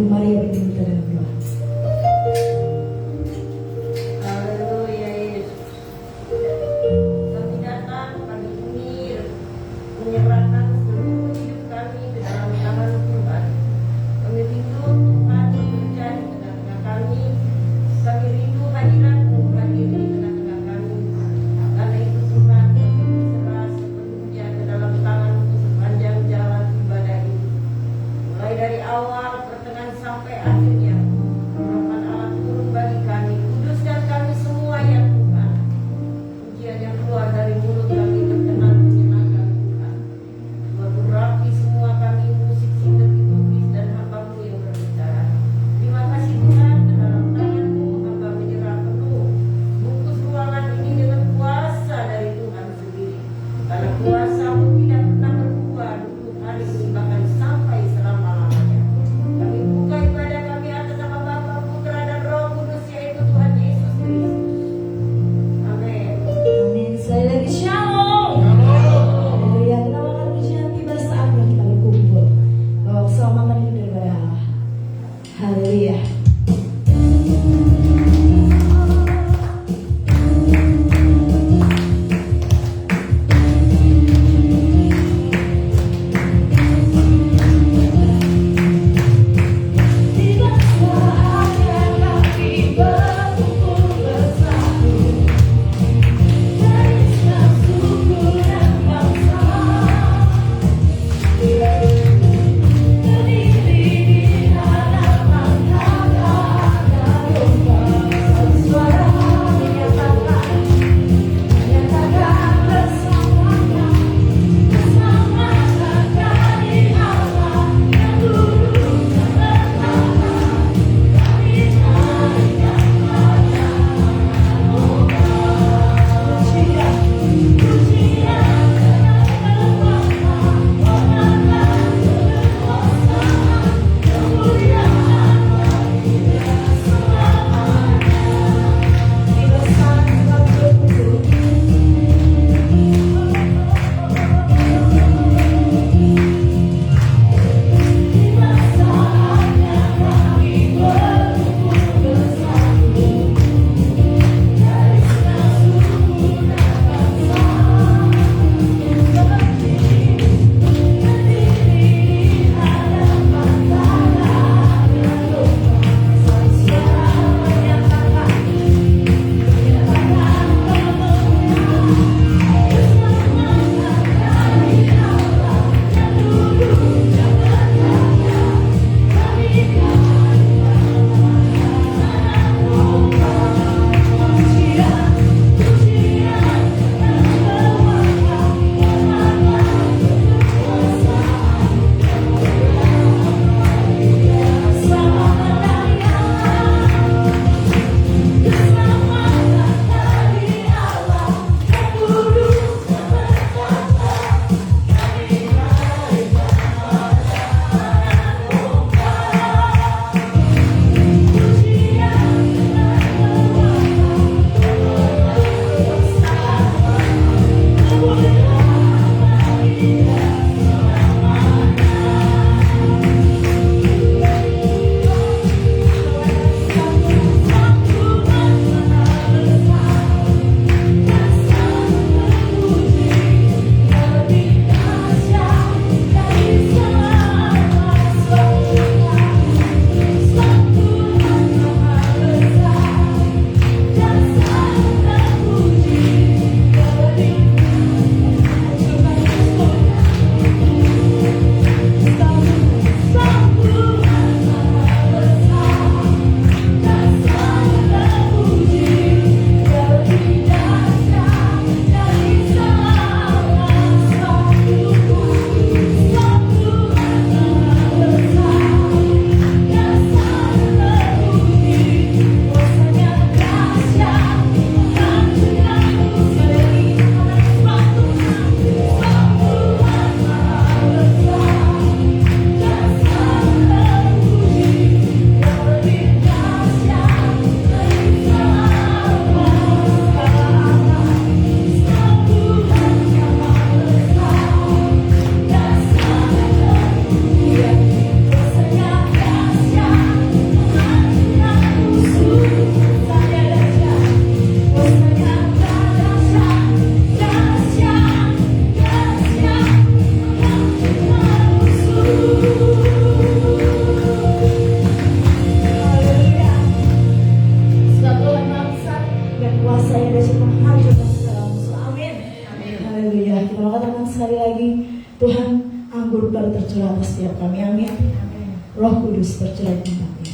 Ibu Maria berkata dalam doa. Haleluya Yesus. Kami datang pagi ini menyerahkan seluruh hidup kami ke dalam tangan Tuhan. Kami rindu Tuhan bekerja di tengah-tengah kami. Kami rindu hadirat-Mu hadir di tengah-tengah kami. Karena itu Tuhan, kami berserah sepenuhnya ke dalam tangan-Mu sepanjang jalan ibadah ini. Mulai dari awal, pertengahan sampai akhirnya, harapan Allah turun bagi kami. Kuduskan kami semua ya Tuhan. Pujian yang keluar dari mulut kami berkenan menyenangkan Tuhan. Berapi semua kami musik sintetis dan hamba-Mu yang berbicara. Terima kasih Tuhan, ke dalam tangan-Mu hamba menyerah penuh. Bungkus ruangan ini dengan kuasa dari Tuhan sendiri. Karena kuasa-Mu tidak pernah berubah dulu hari ini bahkan sampai selama-lamanya. Kami buka ibadah kami atas nama Bapa, Putra dan Roh Kudus, yaitu Tuhan Yesus Kristus. Amin. Amin. Sekali lagi shalom. Haleluya. Kenapa pujian tiba saatnya kita berkumpul. Bawa keselamatan itu daripada Allah. Haleluya. Tiba saatnya kami berkumpul bersatu. Dari setiap suku dan bangsa, berdiri di hadapan Kau. baru tercurah atas setiap kami. Amin. Roh Kudus tercurah di tempat ini.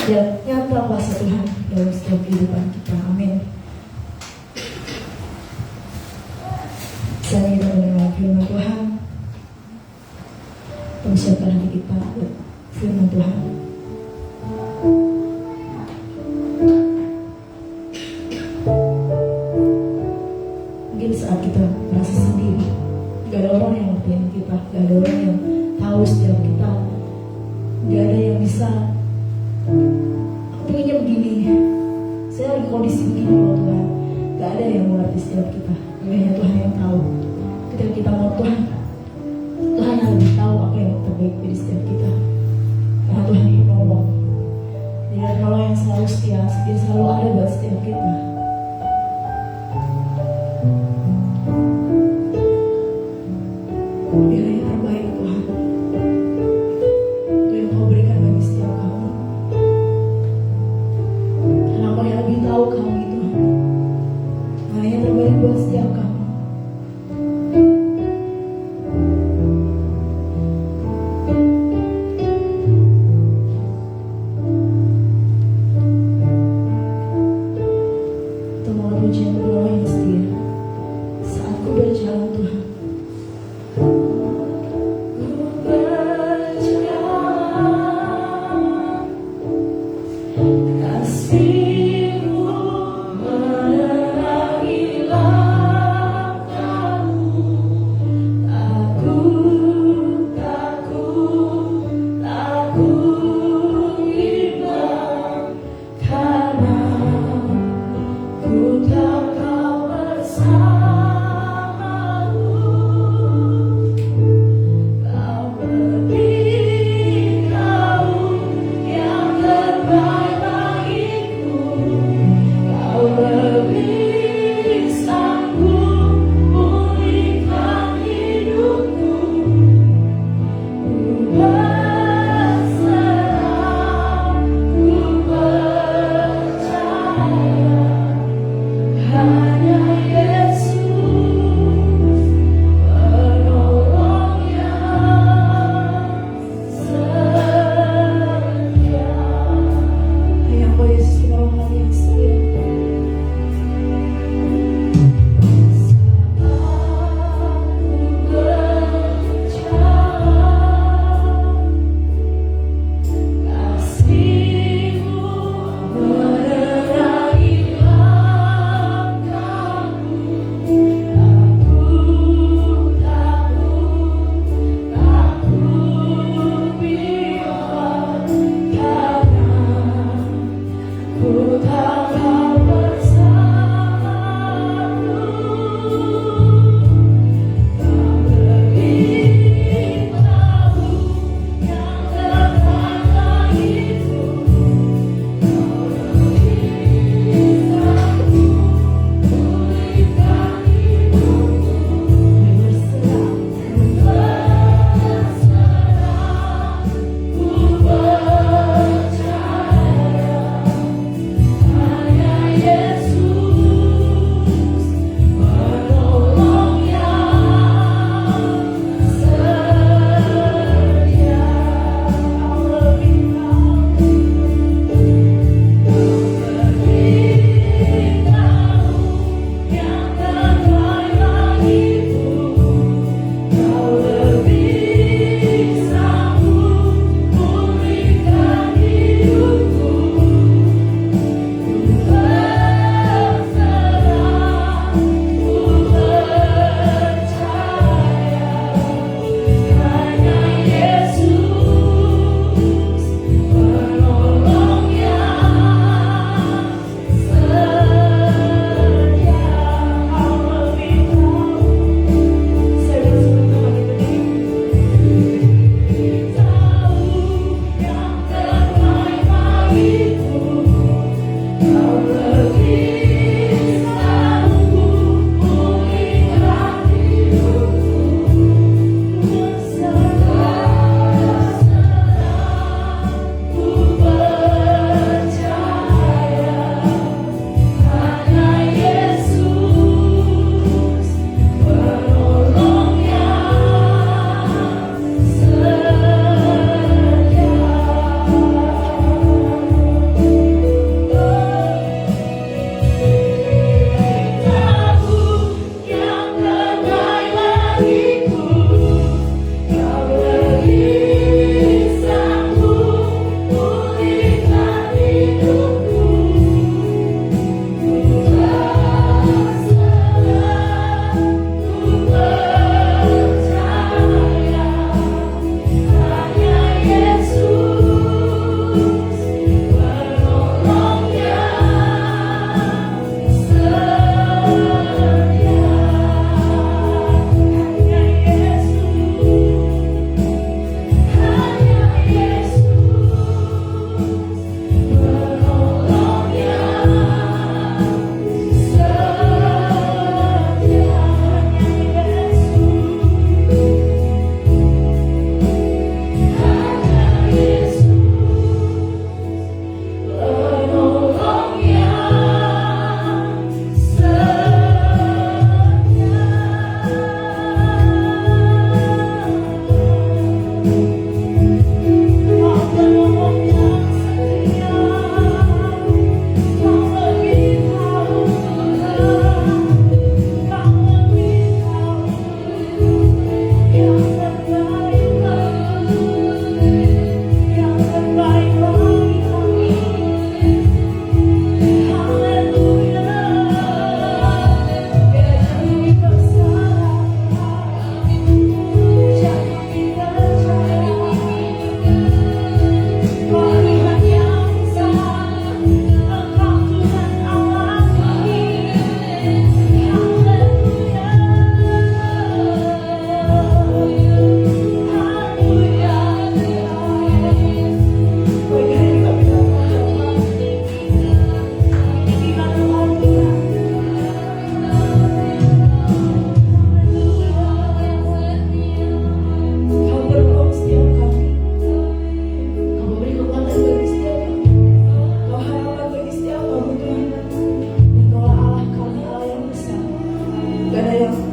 Dan nyata kuasa Tuhan dalam setiap kehidupan kita. Amin. Saya ingin menerima firman Tuhan. Persiapkan hati kita untuk firman Tuhan. Mungkin saat kita merasa sendiri, gak ada orang yang ngertiin kita, gak ada orang yang tahu setiap kita, gak ada yang bisa. Aku pengennya begini, saya lagi kondisi begini loh Tuhan. Gak ada yang mengerti setiap kita, hanya Tuhan yang tahu. Ketika kita mau Tuhan, Tuhan yang lebih tahu apa yang terbaik bagi setiap kita. Karena Tuhan yang menolong. Dia menolong yang selalu setia, dia selalu ada buat setiap kita. setiap kami. Tolong pujian doa yang setia saat ku berjalan Tuhan. Ku berjalan, kasih-Mu menerangi langit.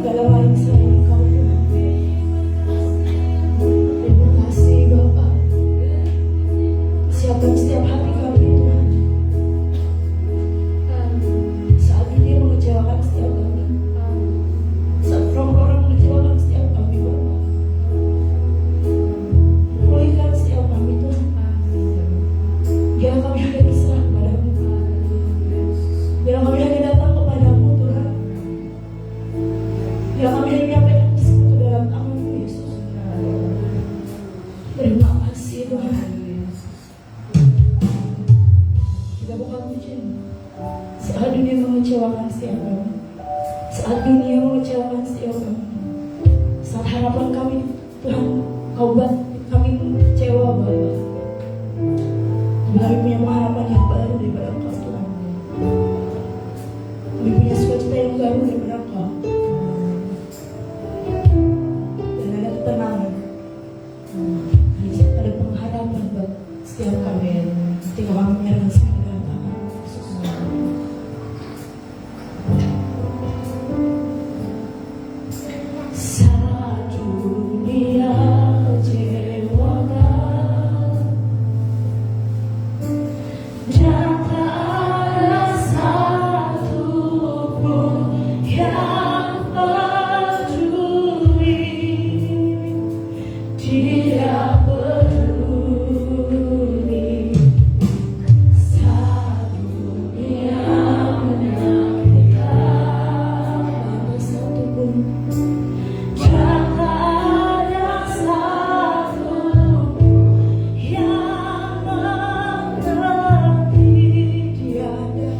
gak ada lain selain Engkau Tuhan. Terima kasih Bapa. Siapkan setiap hati kami Tuhan. Saat ini mengecewakan setiap kami. Saat orang-orang mengecewakan setiap kami Bapa. Pulihkan setiap kami Tuhan. Biar kami hanya berserah kepadamu. Biar kami hanya datang kepadamu Tuhan. Biar kami hanya menyampaikan kisahku ke dalam tangan-Mu Yesus. Terima kasih Tuhan. Kita bukan pujian. Saat dunia mengecewakan setiap kami. Saat dunia mengecewakan setiap kami. Saat harapan kami Tuhan, Kau buat kami kecewa Bapa. Kami punya pengharapan yang baru daripada Engkau Tuhan. Kami punya sukacita yang baru daripada Engkau. Dan ada ketenangan. Ada pengharapan buat setiap kami. Ketika kami menyerahkan semua ke dalam tangan Yesus. Saat dunia kecewakan dan tak ada satupun yang peduli, Dia peduli. Saat dunia menyakitkan, tak ada satupun, dan tak ada satupun yang mengerti. Dia ada,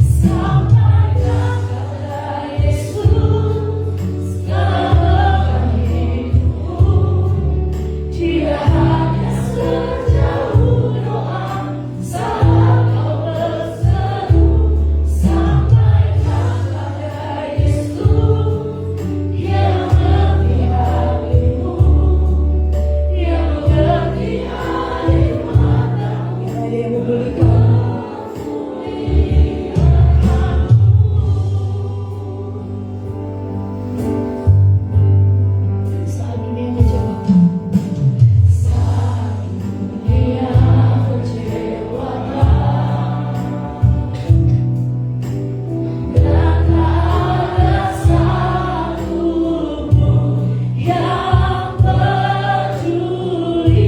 sampaikan kepada Yesus segala hidupmu. Dia hanya sejauh doa saat kau berseru. Sampaikan kepada Yesus yang mengerti hatimu, yang mengerti air matamu, yang memulihkan. Saat dunia kecewakan, saat dunia kecewakan, dan tak ada satupun yang peduli,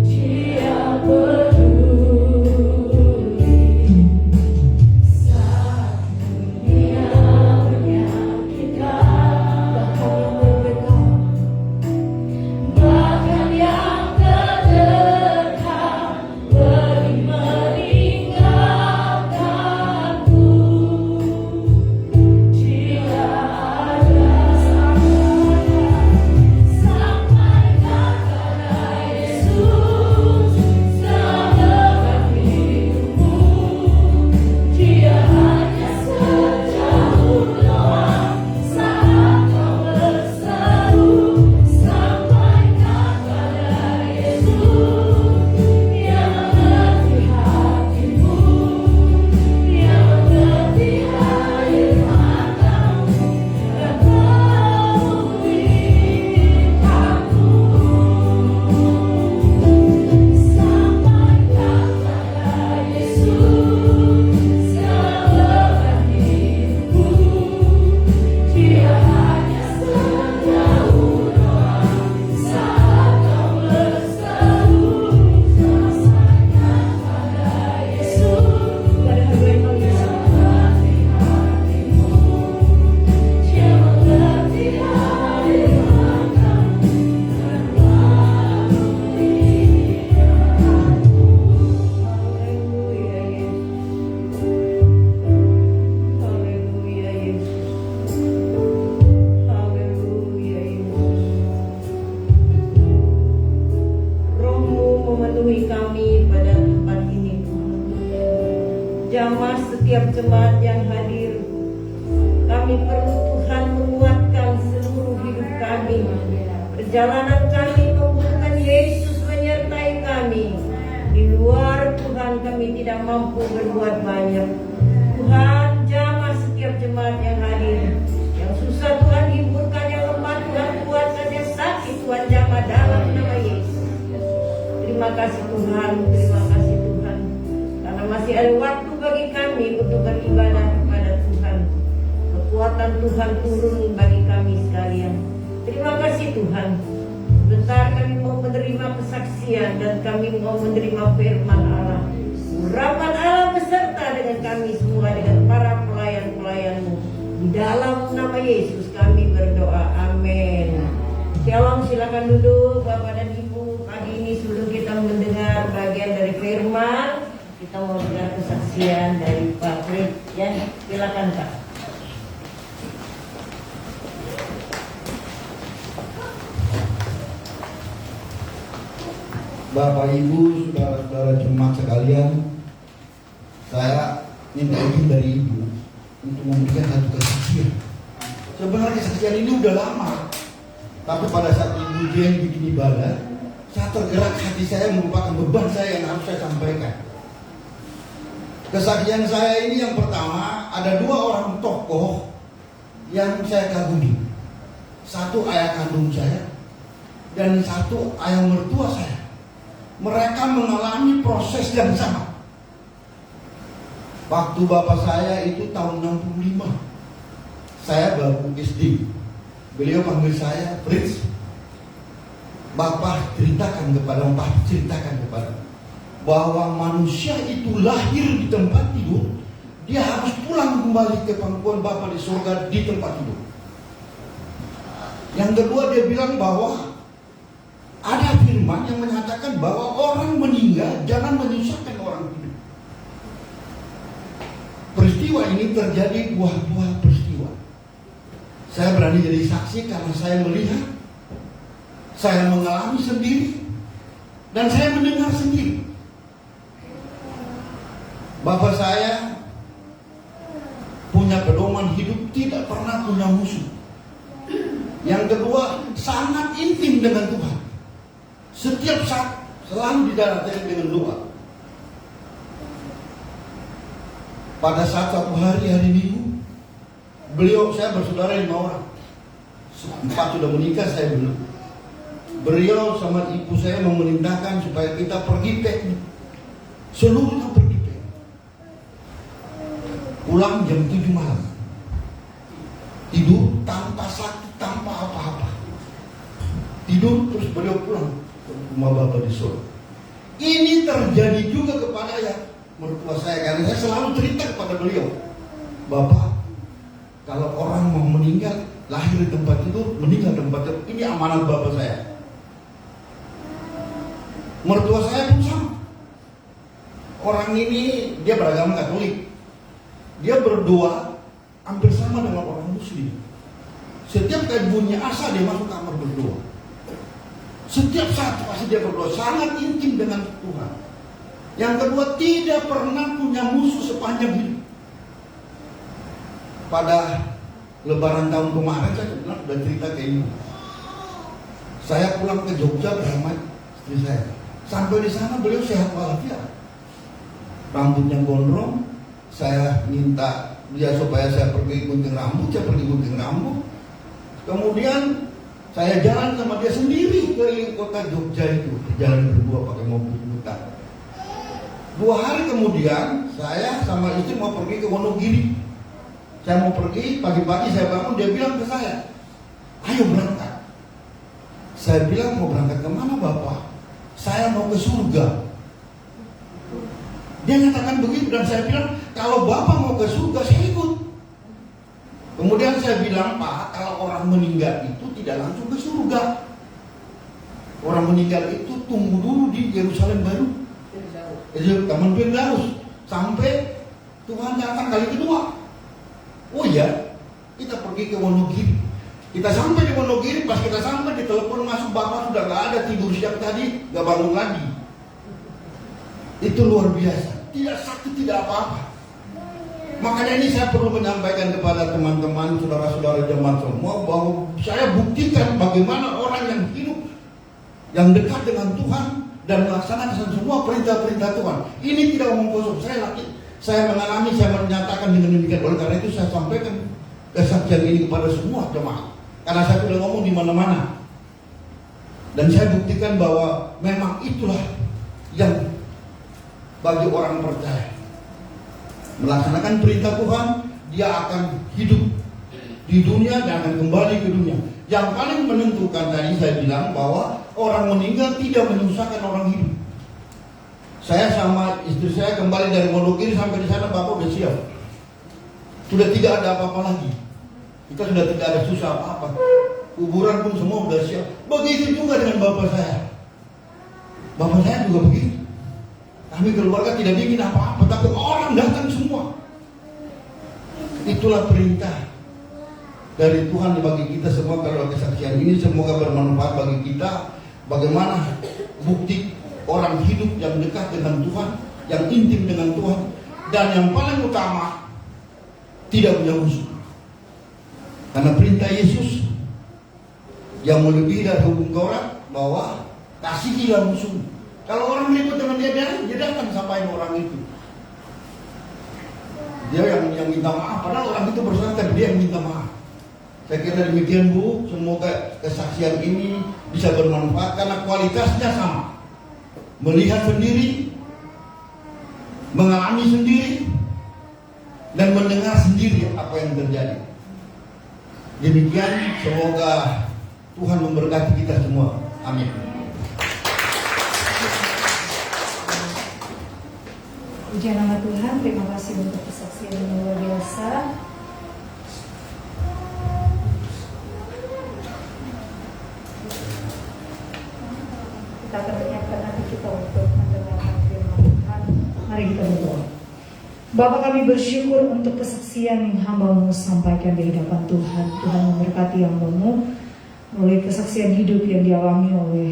Dia peduli. Saat dunia menyakitkan, bahkan yang terdekat pergi meninggalkanku, Dia ada, sampaikan kepada Yesus segala hidupmu. Dia hanya sejauh doa saat kau berseru. Sampaikan kepada Yesus yang mengerti hatimu, yang mengerti air matamu, dan memulihkanmu. Sampaikan kepada Yesus segala hidupmu. Dia hanya sejauh doa saat kau berseru. Sampaikan kepada Yesus pada harga yang paling mengerti hatimu, yang mengerti air matamu, dan memulihkanmu. Haleluya Yesus. Haleluya Yesus. Haleluya Yesus. Roh-Mu memenuhi kami pada tempat ini Tuhan. Jamah setiap jemaat yang hadir. Kami perlu Tuhan menguatkan seluruh hidup kami. Perjalanan kami membutuhkan Yesus menyertai kami. Di luar Tuhan kami kami tidak mampu berbuat banyak. Tuhan, jamah setiap jemaat yang hadir. Yang susah Tuhan hiburkan, yang lemah Tuhan kuatkan, yang sakit Tuhan jamah dalam nama Yesus. Terima kasih Tuhan, terima kasih Tuhan. Karena masih ada waktu bagi kami untuk beribadah kepada Tuhan. Kekuatan Tuhan turun bagi kami sekalian. Terima kasih Tuhan. Sebentar kami mau menerima kesaksian dan kami mau menerima firman Allah. Urapan Allah beserta dengan kami semua, dengan para pelayan-pelayan-Mu. Di dalam nama Yesus kami berdoa. Amin. Shalom, silakan duduk Bapak dan Ibu. Pagi ini sebelum kita mendengar bagian dari firman, kita mau dengar kesaksian dari Pak Fred. Ya, silakan Pak. Bapak Ibu, saudara-saudara jemaat sekalian, saya minta izin dari Ibu untuk memberikan satu kesaksian. Sebenarnya kesaksian ini udah lama, tapi pada saat Ibu Jen bikin ibadah, saya tergerak, hati saya merupakan beban saya yang harus saya sampaikan. Kesaksian saya ini yang pertama, ada dua orang tokoh yang saya kagumi. Satu ayah kandung saya, dan satu ayah mertua saya. Mereka mengalami proses yang sama. Waktu bapak saya itu tahun 65, saya baru SD. Beliau panggil saya Fritz. Bapak ceritakan kepada bahwa manusia itu lahir di tempat tidur, dia harus pulang kembali ke pangkuan Bapa di surga di tempat tidur. Yang kedua, dia bilang bahwa ada firman yang menyatakan bahwa orang meninggal jangan menyusahkan orang hidup. Peristiwa ini terjadi buah-buah peristiwa. Saya berani jadi saksi karena saya melihat, saya mengalami sendiri, dan saya mendengar sendiri. Bapak saya punya pedoman hidup tidak pernah punya musuh. Yang kedua, sangat intim dengan Tuhan. Setiap saat selalu didaratkan dengan doa. Pada saat satu hari Minggu, saya bersaudara 5 orang. 4 sudah menikah, saya belum. Beliau sama ibu saya memerintahkan supaya kita pergi piknik. Seluruhnya pergi piknik. Pulang jam 7 malam. Tidur tanpa sakit, tanpa apa-apa. Tidur terus beliau pulang rumah Bapak di Solo. Ini terjadi juga kepada yang mertua saya, karena saya selalu cerita kepada beliau, Bapak, kalau orang mau meninggal lahir di tempat itu, meninggal di tempat itu, ini amanat Bapak saya. Mertua saya pun sama. Orang ini dia beragama Katolik, dia berdoa hampir sama dengan orang Muslim. Setiap kali bunyi asal dia masuk kamar berdoa. Setiap saat pasti dia berdoa, sangat intim dengan Tuhan. Yang kedua, tidak pernah punya musuh sepanjang hidup. Pada Lebaran tahun kemarin saya sudah cerita ke ibu. Saya pulang ke Jogja bersama istri saya. Sampai di sana beliau sehat walafiat. Rambutnya gondrong, saya minta dia supaya saya pergi gunting rambut, saya pergi gunting rambut. Kemudian saya jalan sama dia sendiri keliling kota Jogja itu, jalan berdua pakai mobil putar. 2 hari kemudian saya sama istri mau pergi ke Wonogiri. Saya mau pergi, pagi-pagi saya bangun, dia bilang ke saya, ayo berangkat. Saya bilang, mau berangkat kemana Bapak? Saya mau ke surga. Dia nyatakan begitu, dan saya bilang, kalau Bapak mau ke surga, saya ikut. Kemudian saya bilang, Pak, kalau orang meninggal itu tidak langsung ke surga. Orang meninggal itu tunggu dulu di Yerusalem baru, Taman Firdaus, sampai Tuhan datang kali kedua. Oh iya, kita pergi ke Wonogiri. Kita sampai di Wonogiri, pas kita sampai ditelepon masuk, Bapak sudah gak ada, tidur siang tadi, gak bangun lagi. Itu luar biasa, tidak sakit, tidak apa-apa. Makanya ini saya perlu menyampaikan kepada teman-teman, saudara-saudara jemaat semua, bahwa saya buktikan bagaimana orang yang hidup, yang dekat dengan Tuhan, dan melaksanakan semua perintah-perintah Tuhan. Ini tidak omong kosong. Saya mengalami, saya menyatakan dengan demikian. Oleh karena itu saya sampaikan kesaksian ini kepada semua jemaat. Karena saya sudah ngomong di mana-mana. Dan saya buktikan bahwa memang itulah yang bagi orang percaya. Melaksanakan perintah Tuhan, dia akan hidup di dunia dan akan kembali ke dunia. Yang paling menentukan tadi saya bilang bahwa orang meninggal tidak menyusahkan orang hidup. Saya sama istri saya kembali dari Wonogiri sampai di sana, Bapak udah siap. Sudah tidak ada apa-apa lagi. Kita sudah tidak ada susah apa-apa. Kuburan pun semua sudah siap. Begitu juga dengan bapak saya. Bapak saya juga begitu. Kami keluarga tidak bikin apa-apa, tapi orang datang semua. Itulah perintah dari Tuhan bagi kita semua. Kalau kesaksian ini semoga bermanfaat bagi kita. Bagaimana bukti orang hidup yang dekat dengan Tuhan, yang intim dengan Tuhan, dan yang paling utama tidak punya musuh. Karena perintah Yesus yang melebihi dari hukum Taurat bahwa kasihilah musuh. Kalau orang ribut dengan dia datang sampaikan orang itu. Dia yang minta maaf, padahal orang itu bersalah, tapi dia yang minta maaf. Saya kira demikian Bu, semoga kesaksian ini bisa bermanfaat karena kualitasnya sama. Melihat sendiri, mengalami sendiri, dan mendengar sendiri apa yang terjadi. Demikian, semoga Tuhan memberkati kita semua. Amin. Puji nama Tuhan, terima kasih untuk kesaksian yang luar biasa. Kita akan menyiapkan hati kita untuk mendengarkan firman Tuhan. Mari kita berdoa. Bapa, kami bersyukur untuk kesaksian yang hamba-Mu sampaikan di hadapan Tuhan. Tuhan memberkati hamba-Mu melalui kesaksian hidup yang dialami oleh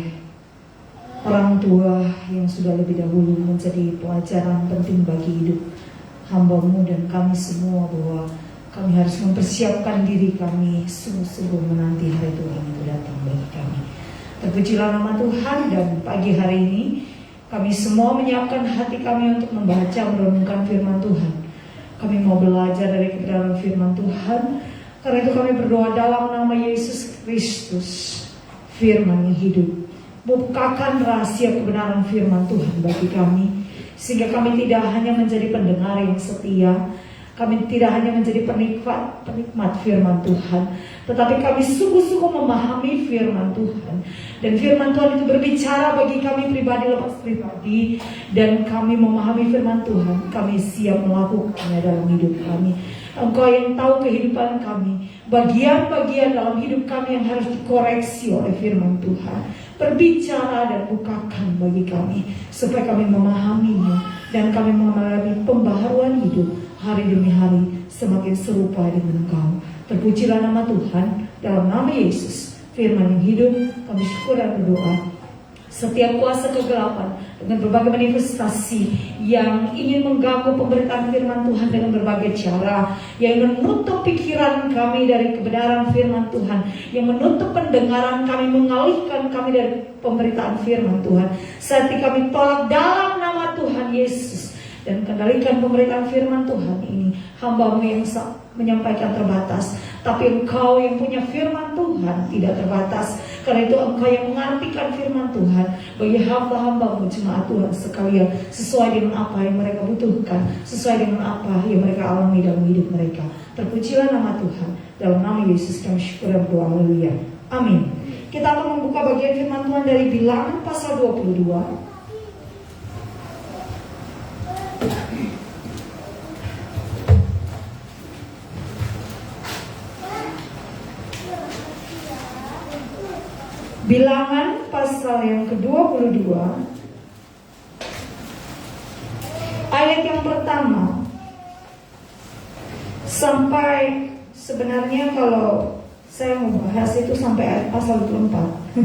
orang tua yang sudah lebih dahulu menjadi pelajaran penting bagi hidup hamba-Mu dan kami semua, bahwa kami harus mempersiapkan diri kami sungguh-sungguh menanti hari Tuhan itu datang bagi kami. Terpujilah nama Tuhan, dan pagi hari ini kami semua menyiapkan hati kami untuk membaca merenungkan firman Tuhan. Kami mau belajar dari kebenaran firman Tuhan. Karena itu kami berdoa dalam nama Yesus Kristus, firman yang hidup. Bukakan rahasia kebenaran firman Tuhan bagi kami, sehingga kami tidak hanya menjadi pendengar yang setia, kami tidak hanya menjadi penikmat firman Tuhan, tetapi kami sungguh-sungguh memahami firman Tuhan. Dan firman Tuhan itu berbicara bagi kami pribadi lepas pribadi, dan kami memahami firman Tuhan, kami siap melakukannya dalam hidup kami. Engkau yang tahu kehidupan kami, bagian-bagian dalam hidup kami yang harus dikoreksi oleh firman Tuhan. Berbicara dan bukakan bagi kami, supaya kami memahaminya, dan kami mengalami pembaharuan hidup hari demi hari, semakin serupa dengan Engkau. Terpujilah nama Tuhan, dalam nama Yesus, firman yang hidup, kami syukur dan berdoa. Setiap kuasa kegelapan dengan berbagai manifestasi yang ingin mengganggu pemberitaan firman Tuhan dengan berbagai cara, yang menutup pikiran kami dari kebenaran firman Tuhan, yang menutup pendengaran kami, mengalihkan kami dari pemberitaan firman Tuhan, saat ini kami tolak dalam nama Tuhan Yesus. Dan kendalikan pemberitaan firman Tuhan ini. Hamba-Mu yang menyampaikan terbatas, tapi Engkau yang punya firman Tuhan tidak terbatas. Karena itu Engkau yang mengartikan firman Tuhan bagi hamba-hamba-Mu, jemaat Tuhan sekalian, sesuai dengan apa yang mereka butuhkan, sesuai dengan apa yang mereka alami dalam hidup mereka. Terpujilah nama Tuhan. Dalam nama Yesus kami syukur dan berdoa. Haleluya. Amin. Kita akan membuka bagian firman Tuhan dari Bilangan pasal 22. Bilangan pasal yang ke-22, ayat yang pertama sampai, sebenarnya kalau saya mau bahas itu sampai ayat pasal 24.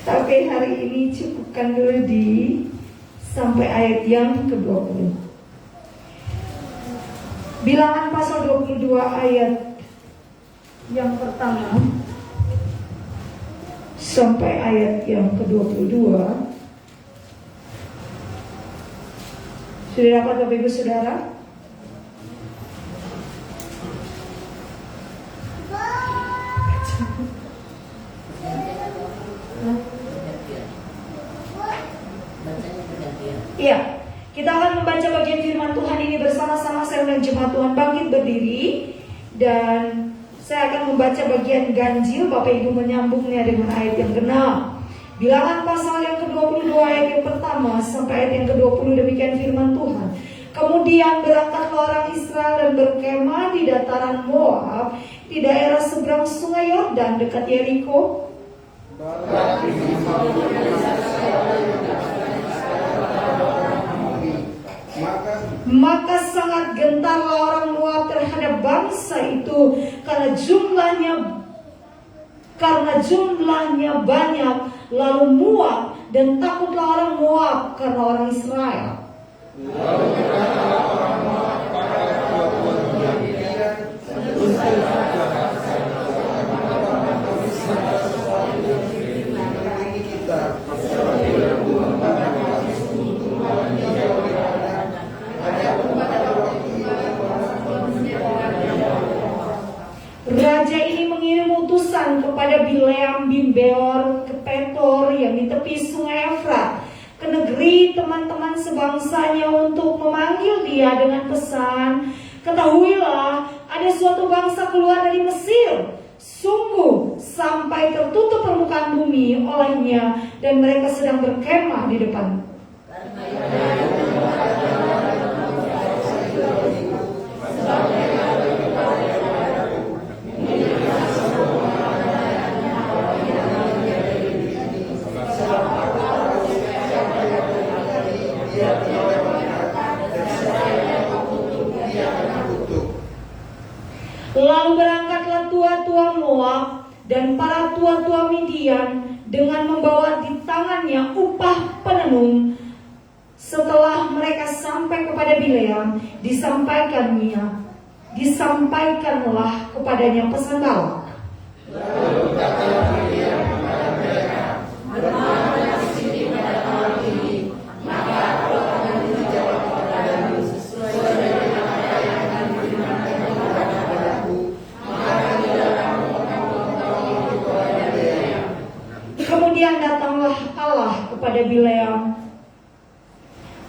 Tapi hari ini cukupkan dulu di sampai ayat yang ke-20. Bilangan pasal 22 ayat yang pertama sampai ayat yang ke-22. Sudah dapat Bapak Ibu Saudara? Iya, kita akan membaca bagian firman Tuhan ini bersama-sama. Saya undang jemaat Tuhan bangkit berdiri, dan saya akan membaca bagian ganjil. Bapak Ibu menyambungnya dengan ayat yang genap. Bilangan pasal yang ke-22 ayat yang pertama sampai ayat yang ke-20, demikian firman Tuhan. Kemudian berangkatlah orang Israel dan berkemah di dataran Moab, di daerah seberang sungai Yordan dekat Yeriko. Maka sangat gentarlah orang Moab terhadap bangsa itu, karena jumlahnya banyak. Lalu Moab, dan takutlah orang Moab karena orang Israel. Raja ini mengirim utusan kepada Bileam bin Beor ke Petor yang di tepi sungai Efrat, ke negeri teman-teman sebangsanya, untuk memanggil dia dengan pesan, ketahuilah, ada suatu bangsa keluar dari Mesir. Sungguh sampai tertutup permukaan bumi olehnya, dan mereka sedang berkemah di depan. Lalu berangkatlah tua-tua Moab dan para tua-tua Midian dengan membawa di tangannya upah penenung. Setelah mereka sampai kepada Bileam, disampaikanlah kepadanya pesan Balak.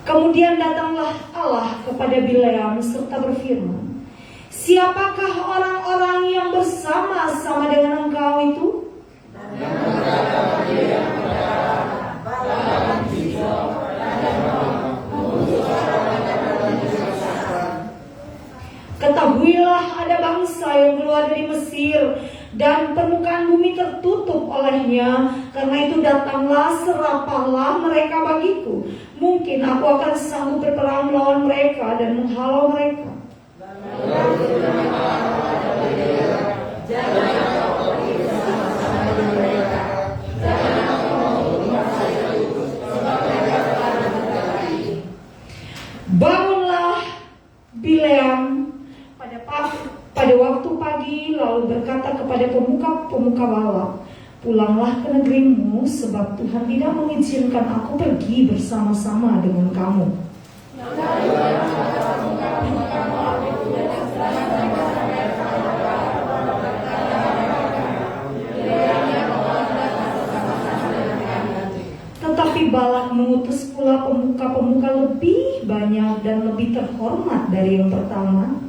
Kemudian datanglah Allah kepada Bileam serta berfirman, siapakah orang-orang yang bersama-sama dengan engkau itu? Ketahuilah, ada bangsa yang keluar dari Mesir, dan permukaan bumi tertutup olehnya. Karena itu datanglah, serapahlah mereka bagiku. Mungkin aku akan sanggup berperang melawan mereka dan menghalau mereka. Bangunlah Bileam pada waktu pagi, lalu berkata kepada pemuka-pemuka Balak, pulanglah ke negerimu, sebab Tuhan tidak mengizinkan aku pergi bersama-sama dengan kamu. Tetapi Balak mengutus pula pemuka-pemuka lebih banyak dan lebih terhormat dari yang pertama.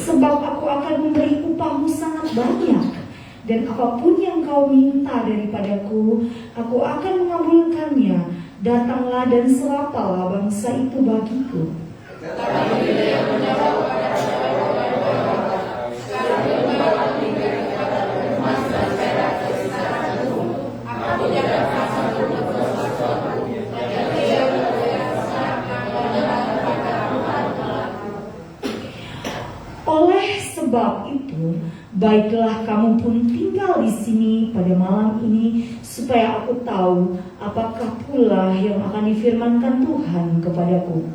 Sebab aku akan memberi upahmu sangat banyak, dan apapun yang kau minta daripadaku, aku akan mengabulkannya. Datanglah dan serapahlah bangsa itu bagiku. Oleh sebab itu, baiklah kamu pun tinggal di sini pada malam ini, supaya aku tahu apakah pula yang akan difirmankan Tuhan kepadaku.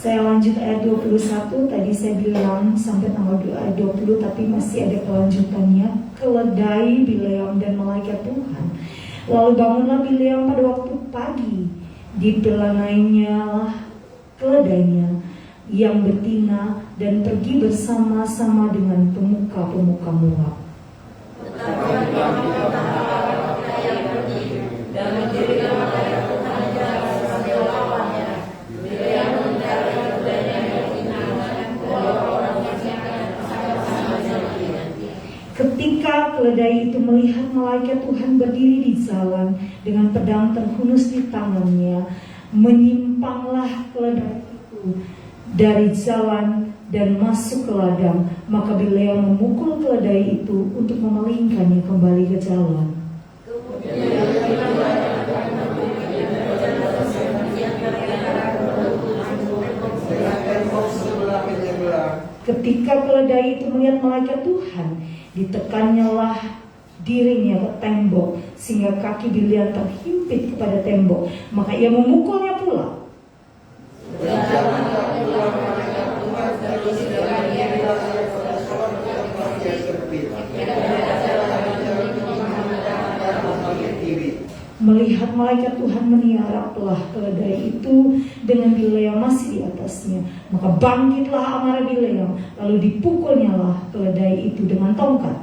Saya lanjut ayat 21, tadi saya bilang sampai tanggal ayat 20, tapi masih ada kelanjutannya. Keledai Bileam dan malaikat Tuhan. Lalu bangunlah Bileam pada waktu pagi, dibelanainya lah keledainya yang betina dan pergi bersama-sama dengan pemuka-pemuka Moab. Ketika keledai itu melihat malaikat Tuhan berdiri di jalan dengan pedang terhunus di tangannya, menyimpanglah keledai itu dari jalan dan masuk ke ladang. Maka Bileam memukul keledai itu untuk memalingkannya kembali ke jalan. Ketika keledai itu melihat malaikat Tuhan, ditekannya lah dirinya ke tembok sehingga kaki Bileam terhimpit kepada tembok, maka ia memukulnya pula. Melihat malaikat Tuhan meniaraplah keledai itu dengan Bileam masih di atasnya. Maka bangkitlah amarah Bileam, lalu dipukulnya lah keledai itu dengan tongkat.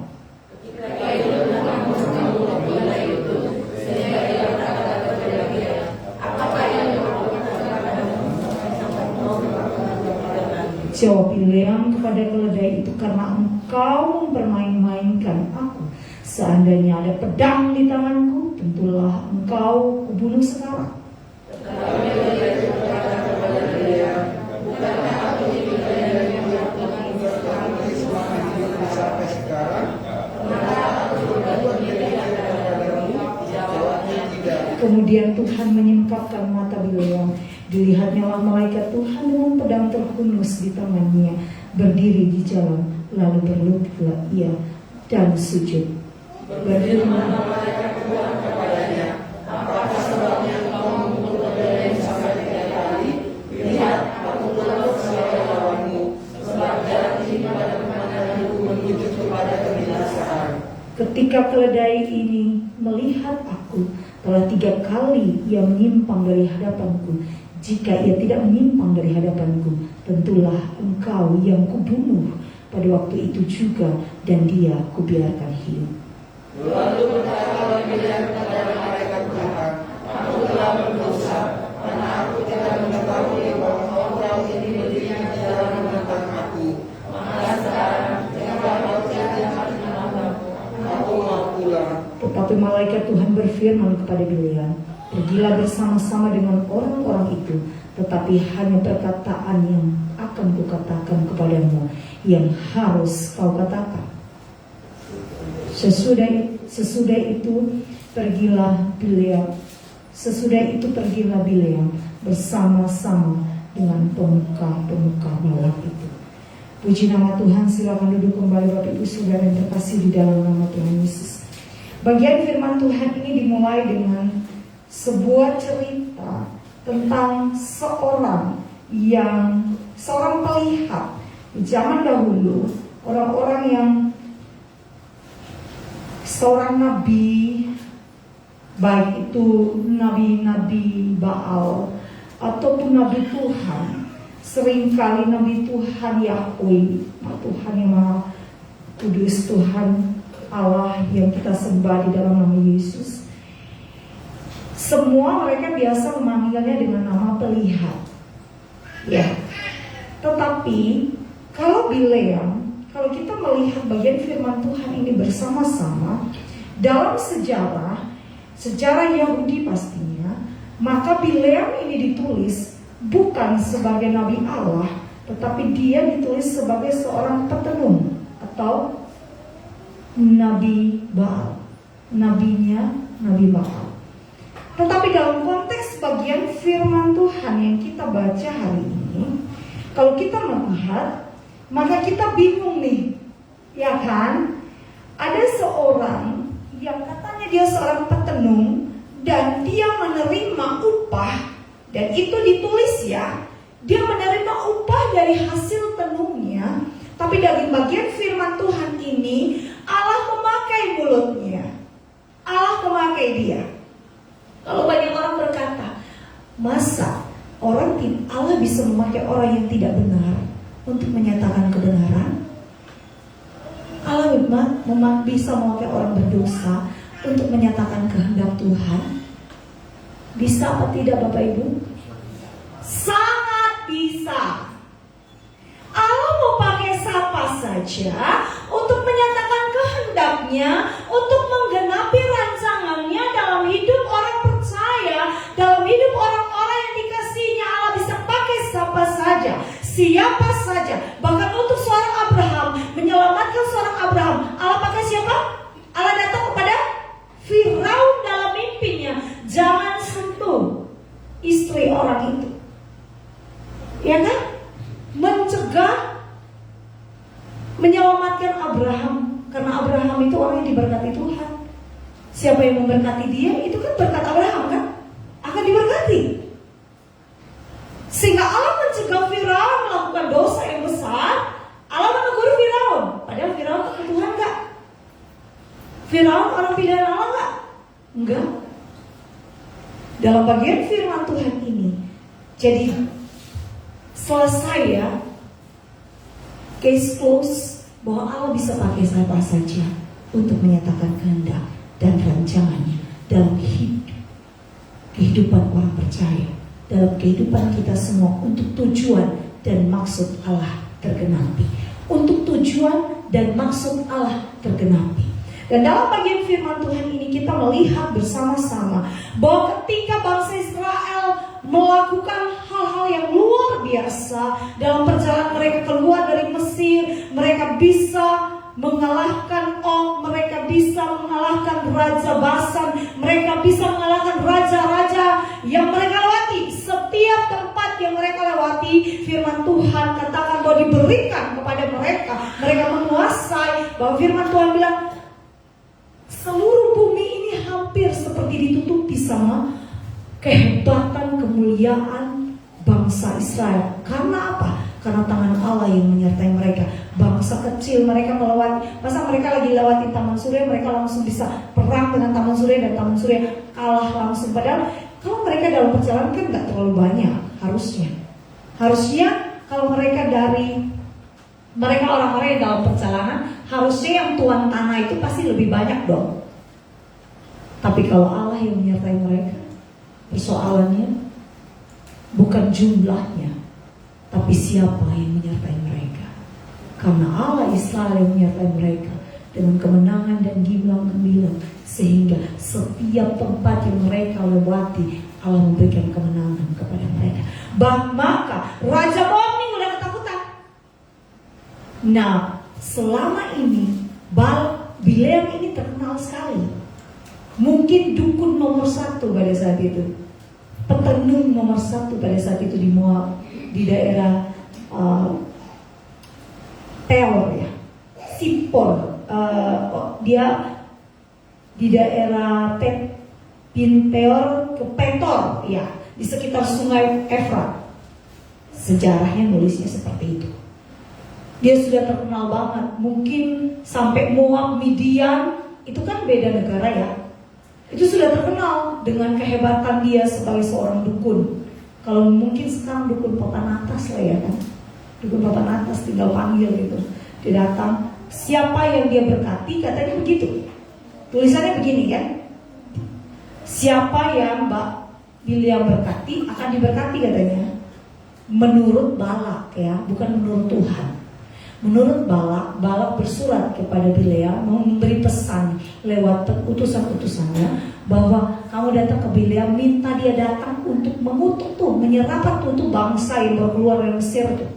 Jawab Bileam kepada keledai itu, karena engkau mempermain-mainkan aku. Seandainya ada pedang di tanganku, tentulah engkau kubunuh sekarang. Kemudian Tuhan menyingkapkan mata Bileam. Dilihatnya lah malaikat Tuhan dengan pedang terhunus di tangannya, berdiri di jalan, lalu berlututlah ia dan sujud. Berfirman malaikat Tuhan kepadanya, apakah sebabnya engkau memukul keledai sampai 3 kali? Lihat, aku telah sebagai lawanmu, sebab jalan ini pada kemenanganku menuju kepada kebinasaan. Ketika keledai ini melihat aku, telah 3 kali ia menyimpang dari hadapanku. Jika ia tidak menyimpang dari hadapanku, tentulah engkau yang kubunuh pada waktu itu juga, dan dia kubiarkan hidup. Lalu berkatalah Bileam kepada malaikat Tuhan, aku telah berdosa, karena aku tidak mengetahui bahwa orang ini berdiri di jalan menentang aku. Maka sekarang, janganlah kau jahat menentangku, aku mau pulang. Tetapi malaikat Tuhan berfirman kepada Bileam, pergilah bersama-sama dengan orang-orang itu, tetapi hanya perkataan yang akan kukatakan kepadamu yang harus kau katakan. Sesudah itu pergilah Bileam bersama-sama dengan pemuka-pemuka Moab itu. Puji nama Tuhan, silakan duduk kembali Bapak Ibu Saudara yang terkasih di dalam nama Tuhan Yesus. Bagian firman Tuhan ini dimulai dengan sebuah cerita tentang seorang pelihat di zaman dahulu, orang-orang yang seorang nabi, baik itu nabi-nabi Baal ataupun nabi Tuhan. Seringkali nabi Tuhan Yahweh, Tuhan yang Maha Kudus, Tuhan Allah yang kita sembah di dalam nama Yesus. Semua mereka biasa memanggilnya dengan nama pelihat. Ya. Tetapi kalau Bileam, kalau kita melihat bagian firman Tuhan ini bersama-sama dalam sejarah Yahudi pastinya, maka Bileam ini ditulis bukan sebagai nabi Allah, tetapi dia ditulis sebagai seorang petenung atau nabi Baal. Nabinya nabi Baal. Tetapi dalam konteks bagian firman Tuhan yang kita baca hari ini, kalau kita melihat, maka kita bingung nih, ya kan? Ada seorang yang katanya dia seorang petenung dan dia menerima upah, dan itu ditulis ya, dia menerima upah dari hasil tenungnya. Tapi dari bagian firman Tuhan ini, Allah memakai mulutnya, Allah memakai dia. Kalau banyak orang berkata, masa Allah bisa memakai orang yang tidak benar untuk menyatakan kebenaran? Allah memang bisa memakai orang berdosa untuk menyatakan kehendak Tuhan? Bisa apa tidak Bapak Ibu? Sangat bisa. Allah mau pakai siapa saja untuk menyatakan kehendaknya, untuk menggenapi rancangannya dalam hidup orang percaya, dalam hidup orang-orang yang dikasihinya. Allah bisa pakai siapa saja, siapa saja. Bahkan untuk seorang Abraham, menyelamatkan seorang Abraham, Allah pakai siapa? Allah datang kepada Firaun dalam mimpinya, jangan sentuh istri orang itu, ya kan? Mencegah, menyelamatkan Abraham, karena Abraham itu orang yang diberkati Tuhan. Siapa yang memberkati dia, itu kan berkat Abraham kan, akan diberkati. Sehingga Allah mencegah Firaun melakukan dosa yang besar. Allah menegur Firaun, padahal Firaun itu Tuhan gak? Firaun orang pilihan Allah gak? Enggak. Dalam bagian firman Tuhan ini, jadi selesai ya, case close, bahwa Allah bisa pakai siapa saja untuk menyatakan kehendak dan rancangannya dalam kehidupan orang percaya, dalam kehidupan kita semua, untuk tujuan dan maksud Allah tergenapi, untuk tujuan dan maksud Allah tergenapi. Dan dalam bagian firman Tuhan ini kita melihat bersama-sama bahwa ketika bangsa Israel melakukan hal-hal yang luar biasa dalam perjalanan mereka keluar dari Mesir, mereka bisa mengalahkan Og, mereka bisa mengalahkan Raja Basan, mereka bisa mengalahkan raja-raja yang mereka lewati. Setiap tempat yang mereka lewati, firman Tuhan katakan bahwa diberikan kepada mereka, mereka menguasai. Bahwa firman Tuhan bilang, seluruh bumi ini hampir seperti ditutupi sama kehebatan, kemuliaan bangsa Israel. Karena apa? Karena tangan Allah yang menyertai mereka. Bangsa kecil mereka melewati, masa mereka lagi lewati Taman Surya, mereka langsung bisa perang dengan Taman Surya, dan Taman Surya kalah langsung. Padahal kalau mereka dalam perjalanan kan gak terlalu banyak harusnya kalau mereka orang-orang yang dalam perjalanan, harusnya yang tuan tanah itu pasti lebih banyak dong. Tapi kalau Allah yang menyertai mereka, persoalannya bukan jumlahnya, tapi siapa yang menyertai mereka. Karena Allah Israel yang menyertai mereka dengan kemenangan dan gemilang-gemilang, sehingga setiap tempat yang mereka lewati, Allah memberikan kemenangan kepada mereka. Maka Raja Moab ini udah ketakutan. Nah, selama ini Bileam ini terkenal sekali. Mungkin dukun nomor 1 pada saat itu, petenung nomor 1 pada saat itu di Moab, di daerah Peor ya, Sipor. Dia di daerah Peor ke Petor ya, di sekitar sungai Efrat. Sejarahnya nulisnya seperti itu. Dia sudah terkenal banget. Mungkin sampai Moab, Midian, itu kan beda negara ya. Itu sudah terkenal dengan kehebatan dia sebagai seorang dukun. Kalau mungkin sekarang dukun papan atas lah ya kan. Dukun papan atas tinggal panggil gitu. Dia datang, siapa yang dia berkati, katanya begitu. Tulisannya begini kan. Siapa yang Bileam berkati akan diberkati katanya. Menurut Balak ya, bukan menurut Tuhan. Menurut Balak bersurat kepada Bileam, memberi pesan lewat utusan-utusannya bahwa kamu datang ke Bileam, minta dia datang untuk mengutuk tuh, menyerahkan tuh bangsa yang baru keluar dari Mesir tuh.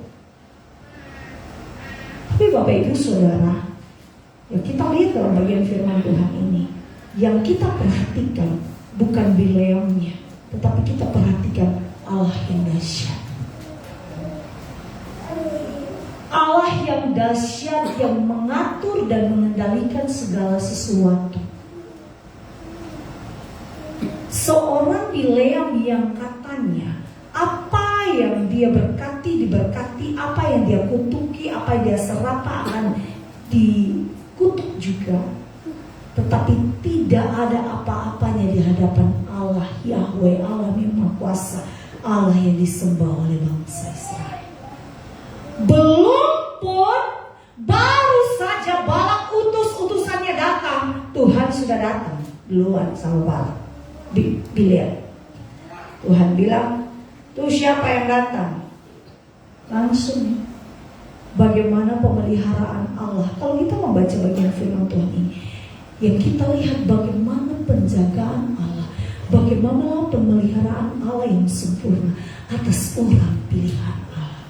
Tapi Bapak Ibu Saudara, ya kita lihat dalam bagian firman Tuhan ini, yang kita perhatikan bukan Bileamnya, tetapi kita perhatikan Allah yang dahsyat. Allah yang dahsyat, yang mengatur dan mengendalikan segala sesuatu. Seorang Bileam yang katanya apa yang dia berkati diberkati, apa yang dia kutuki, apa yang dia serapa akan dikutuk juga. Tetapi tidak ada apa-apanya di hadapan Allah Yahweh, Allah yang Maha Kuasa, Allah yang disembah oleh bangsa Israel. Belum pun baru saja Balak utusannya datang, Tuhan sudah datang duluan sama Balak. Bileam. Tuhan bilang, tuh siapa yang datang? Langsung. Bagaimana pemeliharaan Allah. Kalau kita membaca bagian firman Tuhan ini, yang kita lihat bagaimana penjagaan Allah, bagaimana pemeliharaan Allah yang sempurna atas orang pilihan Allah.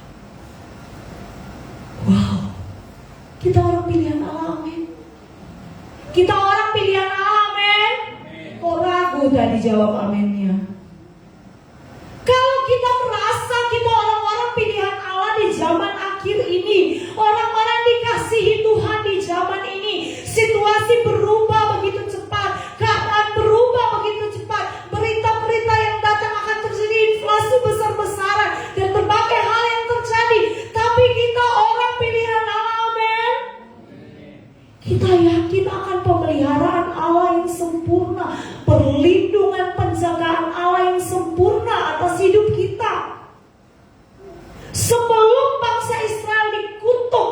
Wow, kita orang pilihan Allah, amin. Kita orang pilihan Allah, amin. Kok ragu tadi jawab aminnya? Kalau kita merasa kita orang-orang pilihan Allah di zaman akhir ini, orang-orang dikasihi Tuhan di zaman ini, situasi berubah begitu cepat, keadaan berubah begitu cepat, berita-berita yang datang akan terjadi inflasi besar-besaran dan berbagai hal yang terjadi. Tapi kita orang pilihan Allah, amin. Kita yakin akan pemeliharaan Allah yang sempurna, perlindungan penjagaan Allah yang sempurna atas hidup kita. Sebelum bangsa Israel dikutuk,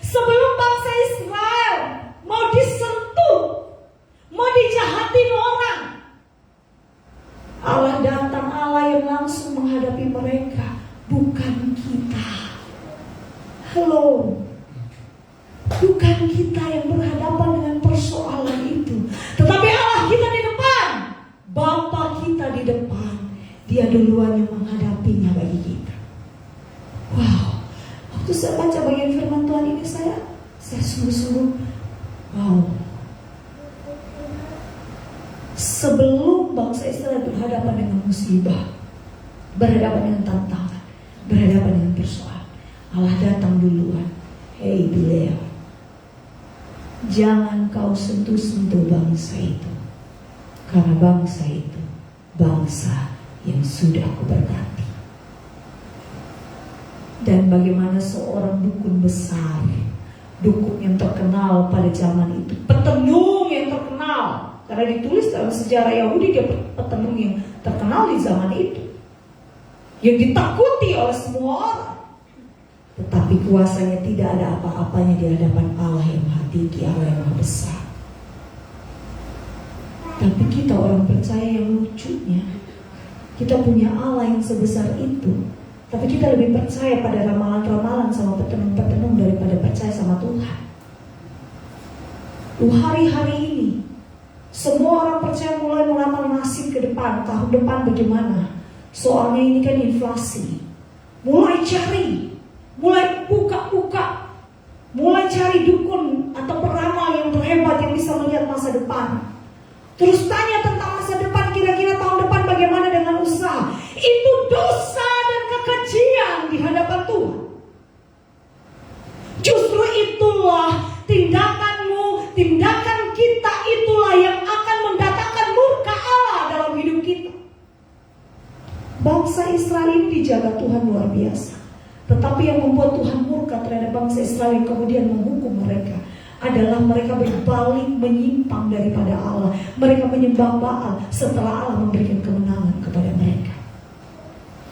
sebelum bangsa Israel mau disentuh, mau dijahatin orang, Allah datang, Allah yang langsung menghadapi mereka, bukan kita. Halo, bukan kita yang berhadapan dengan persoalan itu, tetapi Allah kita di depan, Bapa kita di depan, Dia duluan yang menghadapinya bagi kita. Wow, waktu saya baca bagian firman Tuhan ini, saya sungguh-sungguh wow. Sebelum bangsa Israel berhadapan dengan musibah, berhadapan dengan tantangan, berhadapan dengan persoalan, Allah datang duluan. Hei Bileam, jangan kau sentuh-sentuh bangsa itu, karena bangsa itu bangsa yang sudah kuberkati. Dan bagaimana seorang dukun besar, dukun yang terkenal pada zaman itu, petenung yang terkenal, karena ditulis dalam sejarah Yahudi, dia petenung yang terkenal di zaman itu, yang ditakuti oleh semua orang. Tetapi kuasanya tidak ada apa-apanya di hadapan Allah yang Maha Tinggi, Allah yang Maha Besar. Tapi kita orang percaya yang lucunya, kita punya Allah yang sebesar itu, tapi kita lebih percaya pada ramalan-ramalan sama petenung-petenung daripada percaya sama Tuhan. Hari-hari ini semua orang percaya mulai meramal nasib ke depan, tahun depan bagaimana. Soalnya ini kan inflasi. Mulai cari, mulai buka-buka, mulai cari dukun atau peramal yang terhebat yang bisa melihat masa depan. Terus tanya tentang masa depan, kira-kira tahun depan bagaimana dengan usaha. Itu dosa dan kekejian di hadapan Tuhan. Justru itulah tindakanmu, tindakan kita itulah yang akan mendatangkan murka Allah dalam hidup kita. Bangsa Israel ini dijaga Tuhan luar biasa. Tetapi yang membuat Tuhan murka terhadap bangsa Israel yang kemudian menghukum mereka adalah mereka berbalik menyimpang daripada Allah. Mereka menyembah Baal setelah Allah memberikan kemenangan kepada mereka.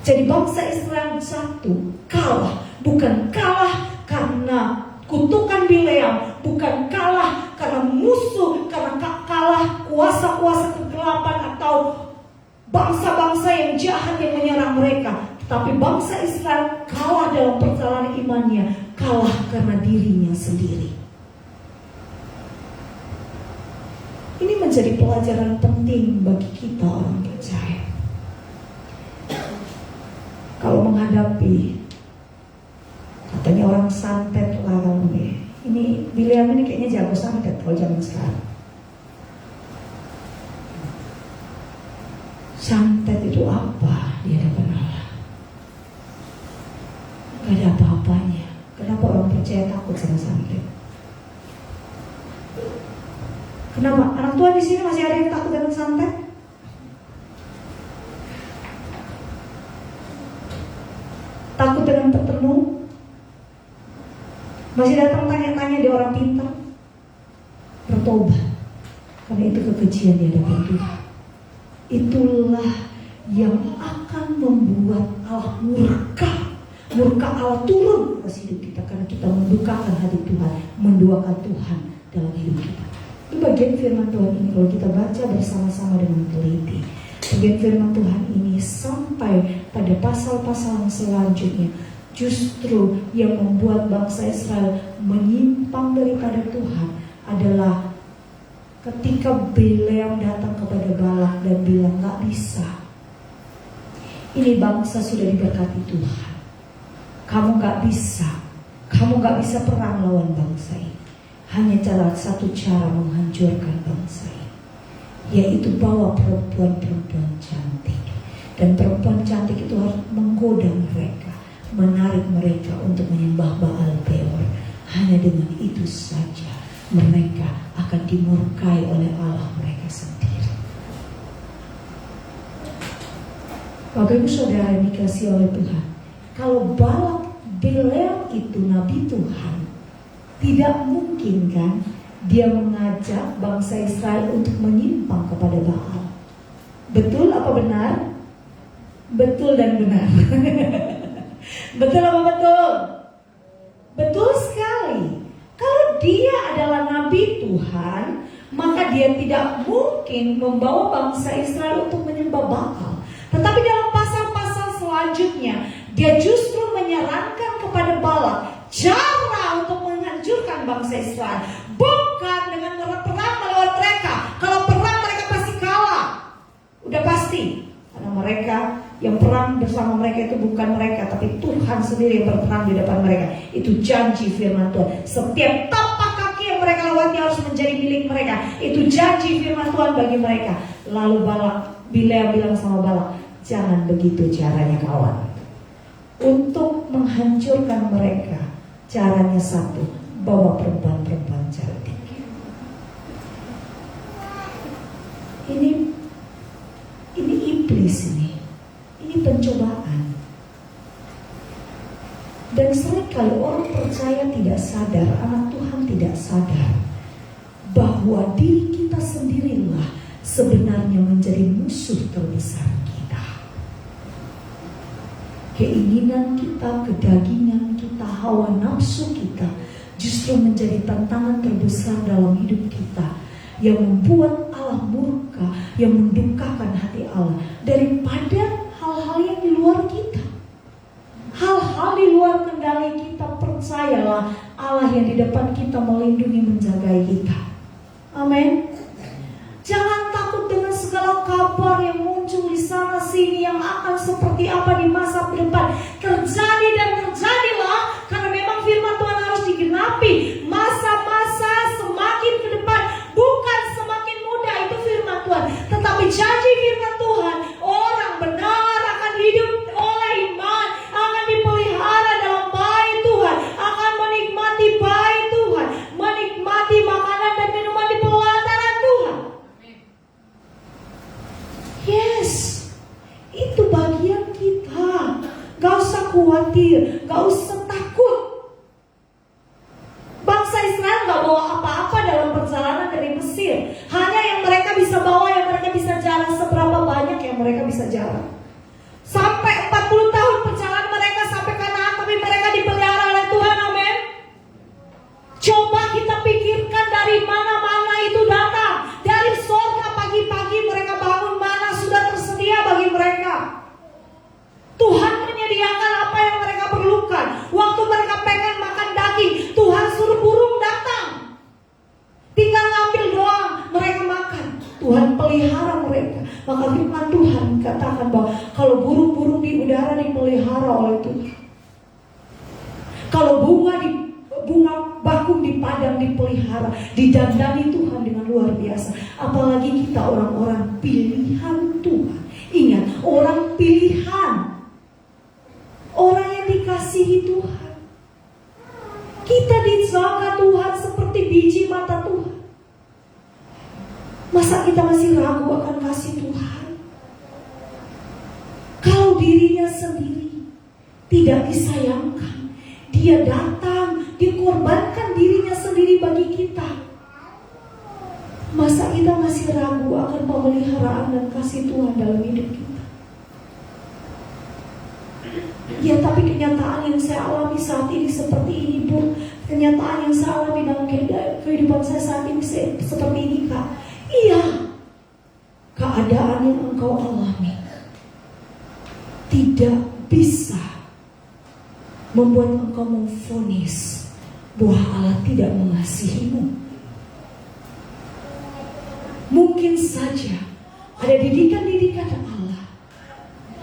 Jadi bangsa Israel satu kalah, bukan kalah karena kutukan Bileam, bukan kalah karena musuh, karena kalah kuasa-kuasa kegelapan atau bangsa-bangsa yang jahat yang menyerang mereka. Tapi bangsa Israel kalah dalam perjalanan imannya, kalah kalah karena dirinya sendiri. Ini menjadi pelajaran penting bagi kita orang percaya. Kalau menghadapi, katanya orang santet lah kamu ya. Ini William ini kayaknya jago santet kalau zaman sekarang. Santet itu apa di hadapan Allah? Gak ada apa-apanya. Kenapa orang percaya takut sama santet? Kenapa? Anak Tuhan di sini masih ada yang takut dengan santet? Takut dengan petenu? Masih datang tanya-tanya di orang pintar? Bertobat, karena itu kekejian di hadapan Tuhan. Itulah yang akan membuat Allah murka. Murka Allah turun ke hidup kita karena kita mendukakan hati Tuhan, menduakan Tuhan dalam hidup kita. Itu bagian firman Tuhan ini kalau kita baca bersama-sama dengan teliti. Bagian firman Tuhan ini sampai pada pasal-pasal yang selanjutnya, justru yang membuat bangsa Israel menyimpang daripada Tuhan adalah ketika Bileam datang kepada Balak dan bilang, gak bisa, ini bangsa sudah diberkati Tuhan, kamu gak bisa perang lawan bangsa ini. Hanya satu cara menghancurkan bangsa ini, yaitu bawa perempuan-perempuan cantik. Dan perempuan cantik itu harus menggoda mereka, menarik mereka untuk menyembah Baal Peor. Hanya dengan itu saja mereka akan dimurkai oleh Allah mereka sendiri. Bapak Ibu Saudara yang dikasihi oleh Tuhan, kalau Balak Bileam itu nabi Tuhan, tidak mungkin kan dia mengajak bangsa Israel untuk menyimpang kepada Baal. Betul apa benar? Betul dan benar. Betul apa betul? Betul sekali. Kalau dia adalah nabi Tuhan, maka dia tidak mungkin membawa bangsa Israel untuk menyembah Baal. Tetapi dalam pasal-pasal selanjutnya, dia justru menyarankan kepada Balak cara untuk menghancurkan bangsa Israel, bukan dengan perang melawan mereka. Kalau perang mereka pasti kalah, udah pasti, karena mereka yang perang bersama mereka itu bukan mereka, tapi Tuhan sendiri yang berperang di depan mereka. Itu janji firman Tuhan. Setiap tapak kaki yang mereka lewati harus menjadi milik mereka. Itu janji firman Tuhan bagi mereka. Lalu Bileam bilang sama Balak, jangan begitu caranya kawan. Untuk menghancurkan mereka, caranya satu, bawa perempuan-perempuan cantik. Ini iblis ini pencobaan. Dan seringkali orang percaya tidak sadar, anak Tuhan tidak sadar bahwa diri kita sendirilah sebenarnya menjadi musuh terbesar kita. Keinginan kita, kedagingan kita, hawa nafsu kita justru menjadi tantangan terbesar dalam hidup kita, yang membuat Allah murka, yang mendukakan hati Allah daripada hal-hal yang di luar kita. Hal-hal di luar kendali kita, percayalah Allah yang di depan kita melindungi, menjaga kita. Amin. Jangan takut dengan segala kabar yang muncul di sana sini yang akan seperti apa di masa depan. Terjadi dan terjadilah, karena memang firman Tuhan harus digenapi. Masa-masa semakin ke depan, bukan semakin muda, itu firman Tuhan. Tetapi janji firman Tuhan, orang benar akan hidup oleh iman, akan dipelihara dalam bait Tuhan, akan menikmati bait Tuhan, menikmati makanan dan minuman di pelataran Tuhan. Yes, itu bagian kita. Gak usah khawatir, gak usah takut. Bangsa Israel gak bawa apa-apa dalam perjalanan dari Mesir. Hanya yang mereka bisa bawa, yang mereka bisa jalan. Seberapa banyak yang mereka bisa jalan? Sampai 40 tahun perjalanan mereka sampai Kanaan, tapi mereka dipelihara oleh Tuhan. Amin. Coba kita pikirkan dari mana-mana itu datang. Dari surga pagi-pagi mereka bangun, mana sudah tersedia bagi mereka. Tuhan menyediakan apa yang mereka perlukan. Kalau burung-burung di udara dipelihara oleh Tuhan. Kalau bunga bakung di padang dipelihara, didandani Tuhan dengan luar biasa. Apalagi kita orang-orang pilihan Tuhan. Ingat, orang pilihan. Orang yang dikasihi Tuhan. Kita dijaga Tuhan seperti biji mata Tuhan. Masa kita masih ragu akan kasih Tuhan? Kalau dirinya sendiri tidak disayangkan, dia datang, dia korbankan dirinya sendiri bagi kita. Masa kita masih ragu akan pemeliharaan dan kasih Tuhan dalam hidup kita? Ya, tapi kenyataan yang saya alami saat ini seperti ini, Bu. Kenyataan yang saya alami dalam kehidupan saya saat ini seperti ini, Kak. Iya, keadaan yang engkau alami tidak bisa membuat engkau memvonis bahwa Allah tidak mengasihimu. Mungkin saja ada didikan-didikan Allah,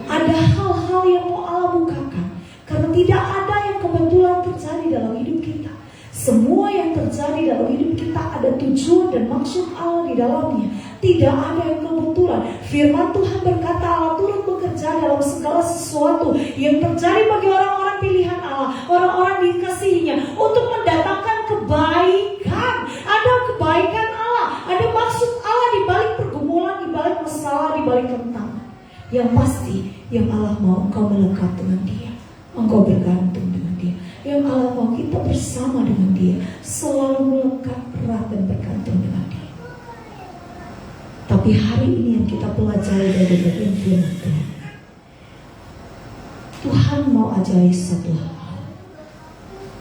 ada hal-hal yang mau Allah bukakan, karena tidak ada yang kebetulan terjadi dalam hidup kita. Semua yang terjadi dalam hidup kita ada tujuan dan maksud Allah di dalamnya. Tidak ada yang kebetulan. Firman Tuhan berkata Allah turut bekerja dalam segala sesuatu yang terjadi bagi orang-orang pilihan Allah, orang-orang dikasihinya, untuk mendatangkan kebaikan. Ada kebaikan Allah, ada maksud Allah di balik pergumulan, di balik masalah, di balik tantangan. Yang pasti, yang Allah mau engkau melekat dengan Dia, engkau bergantung dengan Dia. Yang Allah mau kita bersama dengan Dia, selalu melekat erat dan bergantung dengan Dia. Tapi hari ini yang kita pelajari dari bagian firman Tuhan, Tuhan mau ajari satu hal,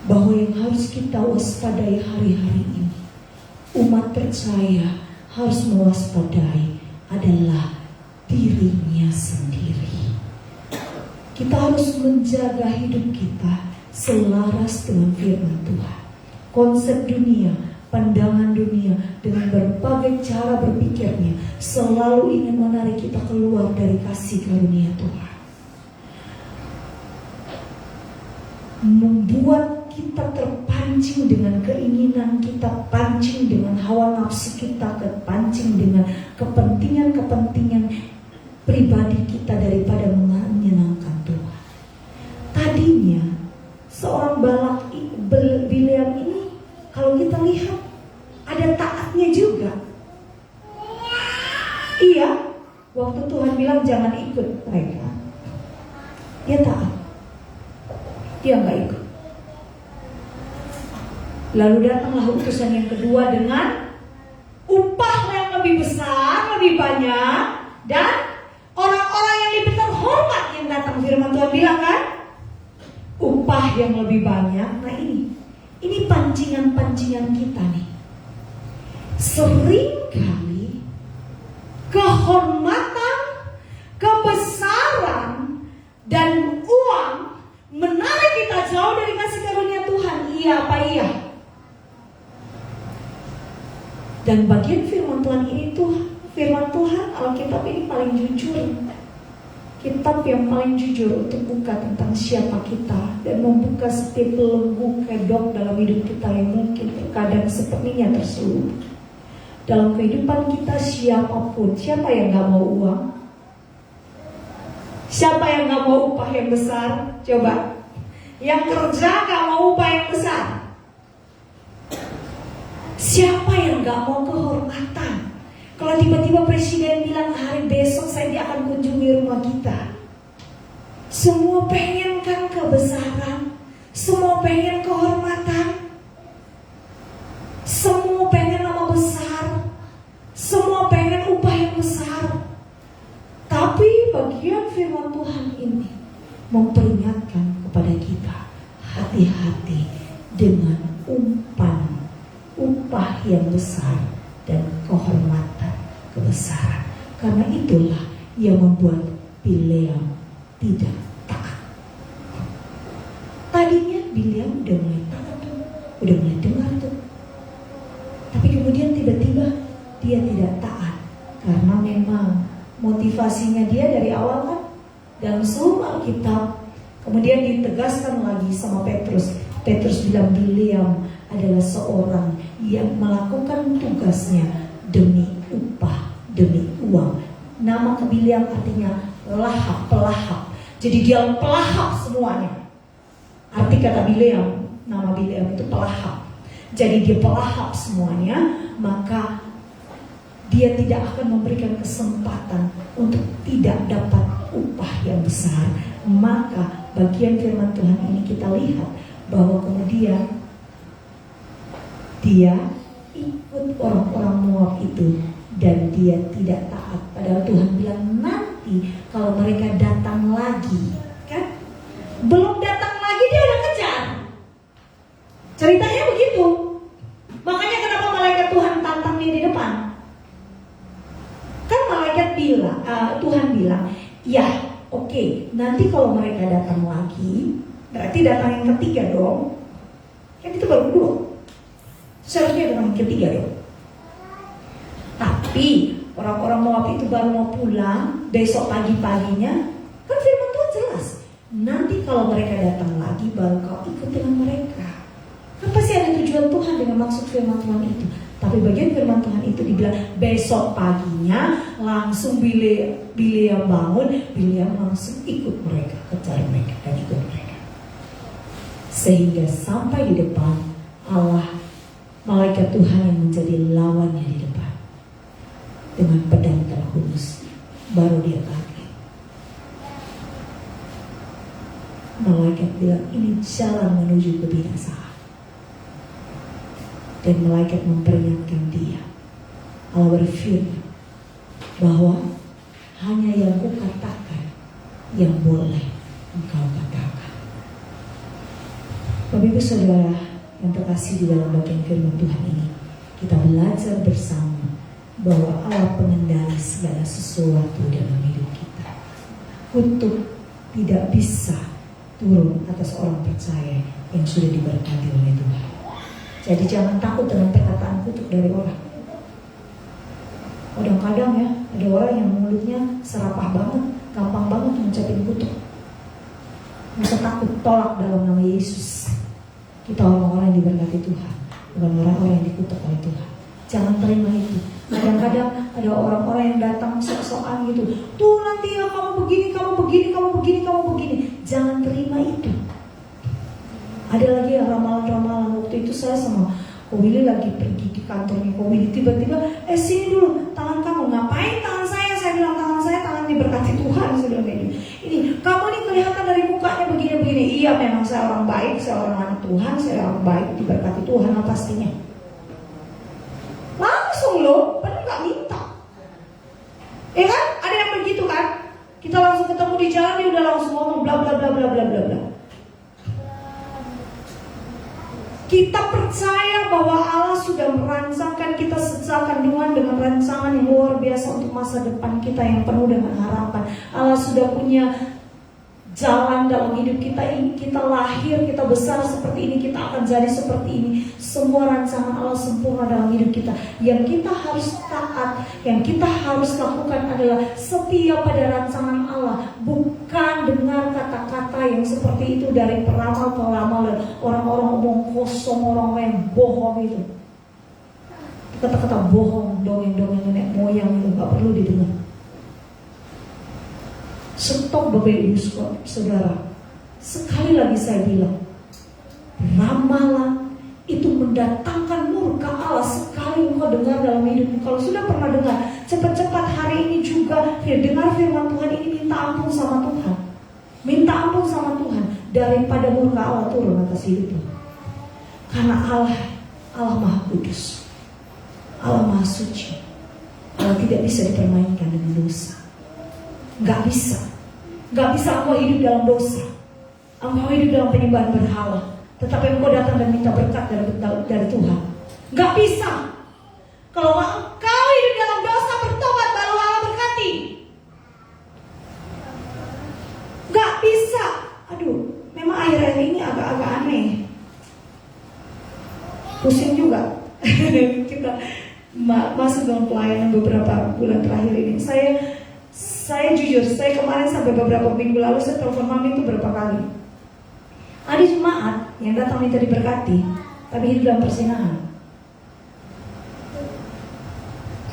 bahwa yang harus kita waspadai hari-hari ini, umat percaya harus mewaspadai adalah dirinya sendiri. Kita harus menjaga hidup kita selaras dengan firman Tuhan. Konsep dunia, pandangan dunia dengan berbagai cara berpikirnya selalu ingin menarik kita keluar dari kasih karunia Tuhan, membuat kita terpancing dengan keinginan kita, pancing dengan hawa nafsu kita, terpancing dengan kepentingan-kepentingan pribadi kita daripada menyenangkan Tuhan. Tadinya seorang Bileam ini, kalau kita lihat, ada taatnya juga. Iya, waktu Tuhan bilang jangan ikut mereka, dia taat. Dia nggak ikut. Lalu datanglah utusan yang kedua dengan upah yang lebih besar, lebih banyak, dan orang-orang yang lebih terhormat yang datang. Firman Tuhan bilang kan, upah yang lebih banyak. Nah ini pancingan-pancingan kita nih. Seringkali kehormatan, kebesaran, dan uang menarik kita jauh dari kasih karunia Tuhan. Iya apa iya? Dan bagian firman Tuhan ini firman Tuhan Alkitab ini paling jujur. Kitab yang paling jujur untuk buka tentang siapa kita dan membuka setiap belenggu kedok dalam hidup kita yang mungkin terkadang sepertinya terselubung. Dalam kehidupan kita siapapun, siapa yang gak mau uang? Siapa yang gak mau upah yang besar? Coba. Yang kerja gak mau upah yang besar? Siapa yang gak mau kehormatan? Kalau tiba-tiba presiden bilang hari besok saya akan kunjungi rumah kita, semua pengen kan kebesaran, semua pengen kehormatan, semua pengen nama besar, semua pengen upah yang besar. Tapi bagian firman Tuhan ini memperingatkan kepada kita, hati-hati dengan upah yang besar dan kehormatan, kebesaran. Karena itulah yang membuat Bileam tidak taat. Tadinya Bileam udah mulai taat tuh, udah mulai dengar tuh. Tapi kemudian tiba-tiba dia tidak taat. Karena memang motivasinya dia dari awal kan dalam seluruh Alkitab. Kemudian ditegaskan lagi sama Petrus. Petrus bilang Bileam adalah seorang yang melakukan tugasnya demi upah, demi uang. Nama Bileam artinya lahap, pelahap. Jadi dia pelahap semuanya. Arti kata Bileam, nama Bileam itu pelahap. Jadi dia pelahap semuanya, maka dia tidak akan memberikan kesempatan untuk tidak dapat upah yang besar. Maka bagian firman Tuhan ini kita lihat bahwa kemudian dia ikut orang-orang Moab itu dan dia tidak taat. Padahal Tuhan bilang nanti kalau mereka datang lagi, kan? Belum datang lagi dia udah kejar. Ceritanya begitu. Makanya kenapa malaikat Tuhan tantang dia di depan? Kan malaikat bilang, Tuhan bilang, ya oke, nanti kalau mereka datang lagi, berarti datang yang ketiga dong. Kan itu baru dua. Seharusnya datang yang ketiga dong. Tapi orang-orang Moab itu baru mau pulang besok pagi-paginya. Kan firman Tuhan jelas, nanti kalau mereka datang lagi baru kau ikut dengan mereka. Kan pasti ada tujuan Tuhan dengan maksud firman Tuhan itu. Tapi bagian firman Tuhan itu dibilang besok paginya langsung Bileam bangun, Bileam langsung ikut mereka, kejar mereka dan ikut mereka. Sehingga sampai di depan Allah, malaikat Tuhan yang menjadi lawannya di depan dengan pedang terhunus, baru dia kaget. Malaikat bilang ini jalan menuju kebinasaan. Dan malaikat memperingatkan dia. Allah berfirman bahwa hanya yang kukatakan yang boleh engkau katakan. Bapak Ibu Saudara yang terkasih di dalam bagian firman Tuhan ini, kita belajar bersama bahwa Allah pengendali segala sesuatu dalam hidup kita. Kutuk tidak bisa turun atas orang percaya yang sudah diberkati oleh Tuhan. Jadi jangan takut dengan perkataan kutuk dari orang. Kadang-kadang ya, ada orang yang mulutnya serapah banget, gampang banget mengucapin kutuk. Nggak usah takut, tolak dalam nama Yesus. Kita orang-orang yang diberkati Tuhan, bukan orang-orang yang dikutuk oleh Tuhan. Jangan terima itu. Kadang-kadang ada orang-orang yang datang sok-sokan gitu. Tuh nanti ya kamu begini, kamu begini, kamu begini, kamu begini. Jangan terima itu. Ada lagi yang ramalan-ramalan. Waktu itu saya sama Ko Willy lagi pergi di kantornya Ko Willy, tiba-tiba sini dulu tangan kamu. Ngapain tangan saya? Saya bilang tangan saya tangan diberkati Tuhan. Saya bilang kayak gitu. Ini kamu ini kelihatan dari mukanya begini-begini. Iya memang saya orang baik, saya orang anak Tuhan, saya orang baik diberkati Tuhan lah pastinya. Langsung loh, padahal nggak minta. Kan? Ada yang begitu kan? Kita langsung ketemu di jalan dia udah langsung ngomong bla bla bla bla bla bla bla. Kita percaya bahwa Allah sudah merancangkan kita sejak kandungan dengan rancangan yang luar biasa untuk masa depan kita yang penuh dengan harapan. Allah sudah punya jalan dalam hidup kita. Kita lahir, kita besar seperti ini, kita akan jadi seperti ini. Semua rancangan Allah sempurna dalam hidup kita. Yang kita harus taat, yang kita harus lakukan adalah setia pada rancangan Allah. Bukan dengar kata-kata yang seperti itu dari peramal-peramal dan orang-orang omong kosong, orang yang bohong itu. Kata-kata bohong, dongeng-dongeng nenek moyang itu gak perlu didengar. Stop Bapak Ibu Saudara. Sekali lagi saya bilang, ramalan itu mendatangkan murka Allah. Sekali engkau dengar dalam hidupmu, kalau sudah pernah dengar, cepat-cepat hari ini juga dengar firman Tuhan ini, minta ampun sama Tuhan. Minta ampun sama Tuhan daripada murka Allah turun atas hidupmu. Karena Allah Maha Kudus, Allah Maha Suci. Allah tidak bisa dipermainkan dengan dosa. Gak bisa engkau hidup dalam dosa, engkau hidup dalam penyembahan berhala, tetapi engkau datang dan minta berkat dari Tuhan. Gak bisa. Kalau engkau hidup dalam dosa, bertobat, baru Allah berkati. Gak bisa. Aduh, memang akhir-akhir ini agak-agak aneh, pusing juga. Kita masuk dalam pelayanan beberapa bulan terakhir ini, Saya jujur, saya kemarin sampai beberapa minggu lalu saya telepon mami itu berapa kali. Ada jemaat yang datang minta diberkati, tapi hidup dalam persinahan.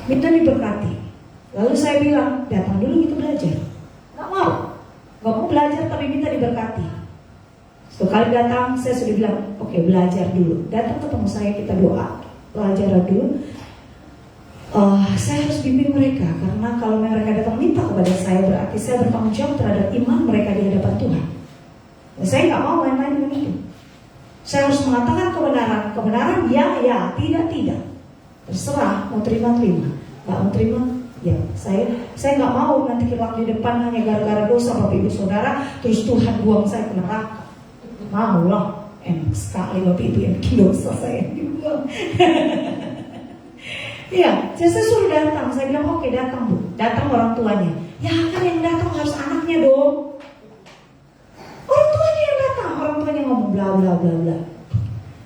Minta diberkati. Lalu saya bilang, datang dulu itu belajar. Gak mau belajar tapi minta diberkati. Sekali datang, saya sudah bilang, oke, belajar dulu. Datang ketemu saya, kita doa, belajar dulu. Saya harus bimbing mereka, karena kalau mereka datang minta kepada saya, berarti saya bertanggung jawab terhadap iman mereka di hadapan Tuhan. Dan saya nggak mau main-main dengan itu. Saya harus mengatakan kebenaran ya, tidak. Terserah, mau terima, nggak mau terima, ya. Saya nggak mau nanti hilang di depan hanya gara-gara dosa Bapak Ibu Saudara, terus Tuhan buang saya ke neraka. Mau lah, enak sekali Bapak Ibu yang bikin dosa saya dibuang. Iya, saya suruh datang. Saya bilang oke, datang Bu. Datang orang tuanya. Ya kan yang datang harus anaknya dong. Orang tuanya yang datang. Orang tuanya ngomong bla bla bla bla.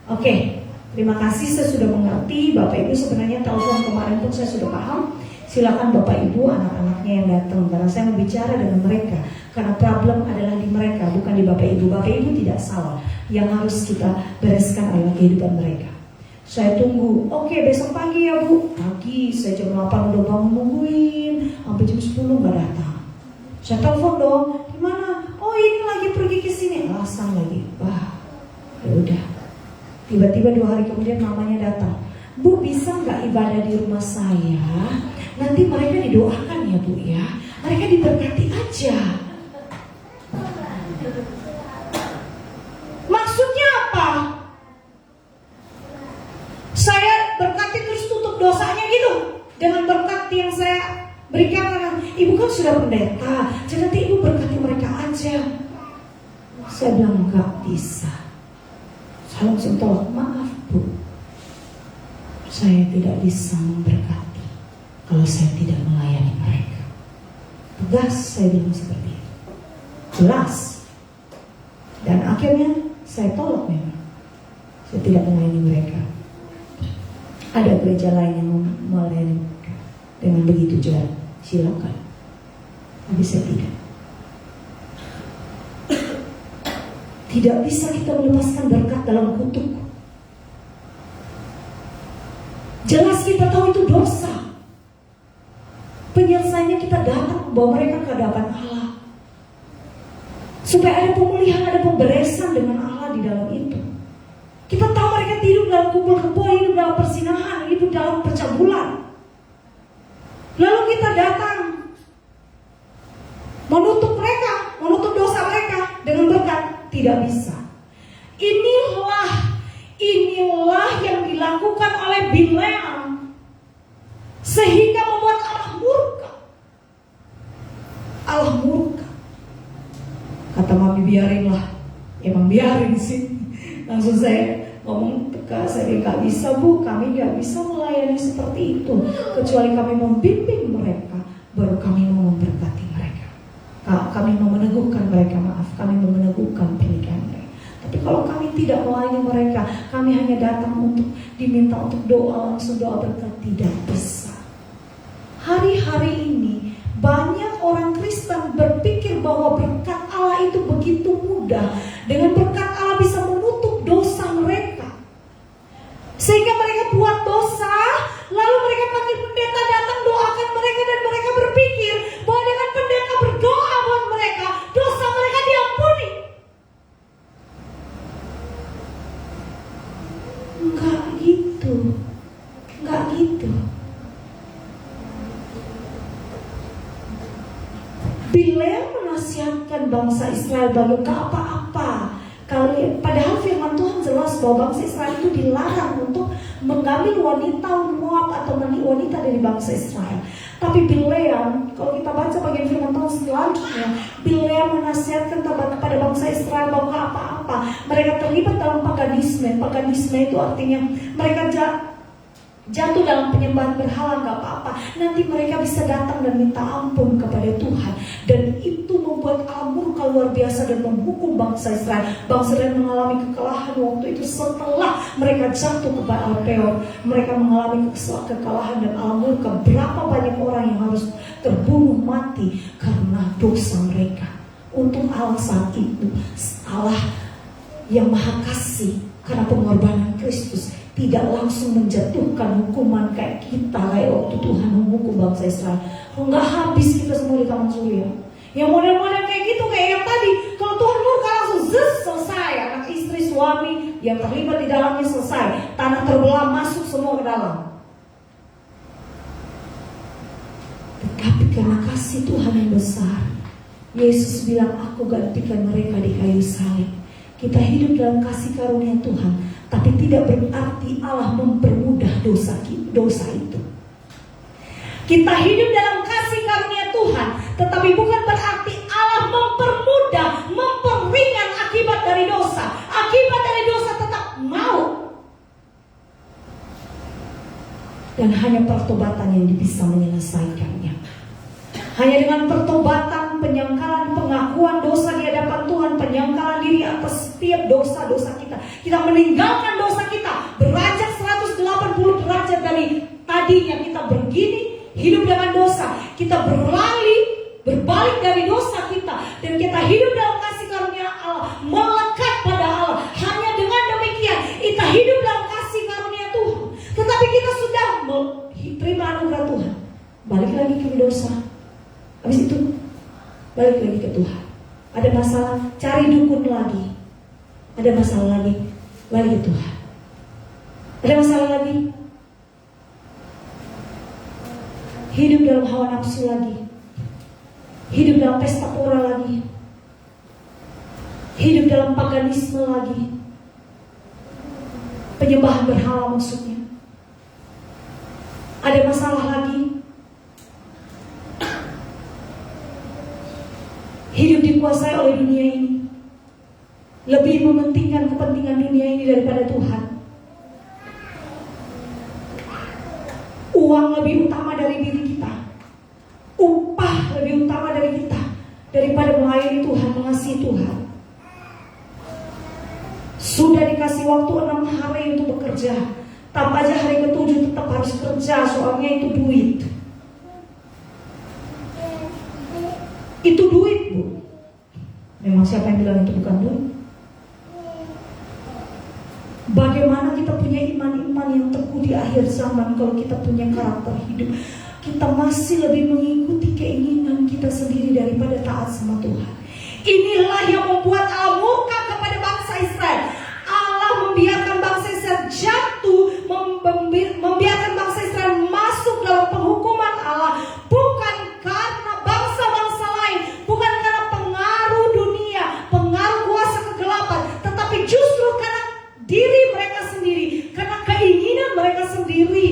Oke, terima kasih, saya sudah mengerti. Bapak Ibu sebenarnya telepon kemarin pun saya sudah paham. Silakan Bapak Ibu anak-anaknya yang datang, karena saya mau bicara dengan mereka. Karena problem adalah di mereka, bukan di Bapak Ibu. Bapak Ibu tidak salah. Yang harus kita bereskan adalah kehidupan mereka. Saya tunggu, oke besok pagi ya Bu. Pagi, saya jam 8 udah bangun nungguin, sampai jam 10 gak datang. Saya telepon dong, gimana? Oh ini lagi pergi ke sini, alasan lagi. Wah, ya udah. Tiba-tiba 2 hari kemudian mamanya datang. Bu bisa nggak ibadah di rumah saya? Nanti mereka didoakan ya Bu ya. Mereka diberkati aja. Maksudnya apa? Saya berkati terus tutup dosanya gitu dengan berkat yang saya berikan. Karena ibu kan sudah pendeta, jadi nanti ibu berkati mereka aja. Saya bilang nggak bisa. Saya langsung tolak, maaf Bu, saya tidak bisa memberkati kalau saya tidak melayani mereka. Tegas saya bilang seperti itu, jelas. Dan akhirnya saya tolak memang, saya tidak melayani mereka. Ada gereja lain yang melayani mereka dengan begitu jelas, silakan. Tapi saya tidak. Tidak bisa kita melepaskan berkat dalam kutuk. Jelas kita tahu itu dosa. Penyelesaiannya kita datang membawa mereka ke hadapan Allah, supaya ada pemulihan, ada pemberesan dengan Allah di dalam itu. Kita tahu mereka hidup dalam kumpul-kumpul, hidup dalam persinahan, hidup dalam percabulan. Lalu kita datang menutup mereka, menutup dosa mereka dengan berkat. Tidak bisa. Inilah yang dilakukan oleh Bileam, sehingga membuat Allah murka. Allah murka. Kata mami, biarinlah. Emang biarin sih. Langsung saya ngomong ke saya, gak bisa Bu, kami gak bisa melayani seperti itu, kecuali kami membimbing mereka, baru kami mau memberkati mereka. Kami mau meneguhkan mereka, kami mau meneguhkan pernikahan mereka. Tapi kalau kami tidak melayani mereka, kami hanya datang untuk diminta untuk doa, langsung doa berkat, tidak bisa. Hari-hari ini banyak orang Kristen berpikir bahwa berkat Allah itu begitu mudah. Dengan berkat Allah bisa menutup dosa mereka, sehingga mereka buat dosa, lalu mereka panggil pendeta datang doakan mereka, dan mereka berpikir bahwa dengan pendeta berdoa buat mereka, dosa mereka diampuni. Enggak gitu. Bileam menasihatkan bangsa Israel bahwa gak apa-apa. Padahal firman Tuhan jelas bahwa bangsa Israel itu dilarang untuk mengambil wanita Moab atau wanita dari bangsa Israel. Tapi Bileam, kalau kita baca bagian firman Tuhan selanjutnya, Bileam menasihatkan kepada bangsa Israel bahwa gak apa-apa. Mereka terlibat dalam paganisme. Paganisme itu artinya mereka jatuh dalam penyembahan berhala nggak apa-apa. Nanti mereka bisa datang dan minta ampun kepada Tuhan. Dan itu membuat Allah murka luar biasa dan menghukum bangsa Israel. Bangsa Israel mengalami kekalahan waktu itu setelah mereka jatuh ke Baal Peor. Mereka mengalami kekalahan dan Allah murka. Berapa banyak orang yang harus terbunuh mati karena dosa mereka. Untuk Allah saat itu, Allah yang maha kasih karena pengorbanan Kristus tidak langsung menjatuhkan hukuman kayak kita, kayak waktu Tuhan menghukum bangsa Israel. Nggak habis kita semua di taman surya. Yang model-model kayak gitu, kayak yang tadi, kalau Tuhan murka langsung selesai. Anak istri, suami yang terlibat di dalamnya selesai. Tanah terbelah, masuk semua ke dalam. Tetapi karena kasih Tuhan yang besar, Yesus bilang, aku gantikan mereka di kayu salib. Kita hidup dalam kasih karunia Tuhan, tapi tidak berarti Allah mempermudah dosa itu. Kita hidup dalam kasih karunia Tuhan, tetapi bukan berarti Allah mempermudah, memperingan akibat dari dosa. Akibat dari dosa tetap maut. Dan hanya pertobatan yang bisa menyelesaikannya. Hanya dengan pertobatan, penyangkalan, pengakuan dosa di hadapan Tuhan, penyangkalan diri atas setiap dosa-dosa kita. Kita meninggalkan dosa kita, beranjak 180 derajat dari tadinya kita begini, hidup dengan dosa. Kita berbalik dari dosa kita, dan kita hidup dalam kasih karunia Allah, melekat pada Allah. Hanya dengan demikian, kita hidup dalam kasih karunia Tuhan. Tetapi kita sudah terima anugerah Tuhan, balik lagi ke dosa. Habis itu balik lagi ke Tuhan. Ada masalah, cari dukun lagi. Ada masalah lagi, balik ke Tuhan. Ada masalah lagi, hidup dalam hawa nafsu lagi. Hidup dalam pesta pora lagi. Hidup dalam paganisme lagi. Penyembahan berhala maksudnya. Ada masalah lagi, hidup dikuasai oleh dunia ini, lebih mementingkan kepentingan dunia ini daripada Tuhan. Uang lebih utama dari diri kita, upah lebih utama dari kita daripada melayani Tuhan, mengasihi Tuhan. Sudah dikasih waktu 6 hari untuk bekerja, tambah aja hari ke-7 tetap harus kerja, soalnya itu duit. Itu duit, Bu. Memang siapa yang bilang itu bukan duit? Bagaimana kita punya iman-iman yang teguh di akhir zaman kalau kita punya karakter hidup kita masih lebih mengikuti keinginan kita sendiri daripada taat sama Tuhan. Inilah yang membuat Allah murka kepada bangsa Israel. Allah membiarkan bangsa Israel jatuh, membiarkan bangsa Israel masuk dalam penghukuman Allah, bukan karena bangsa-bangsa lain, bukan karena pengaruh dunia, pengaruh kuasa kegelapan, tetapi justru karena diri mereka sendiri, karena keinginan mereka sendiri.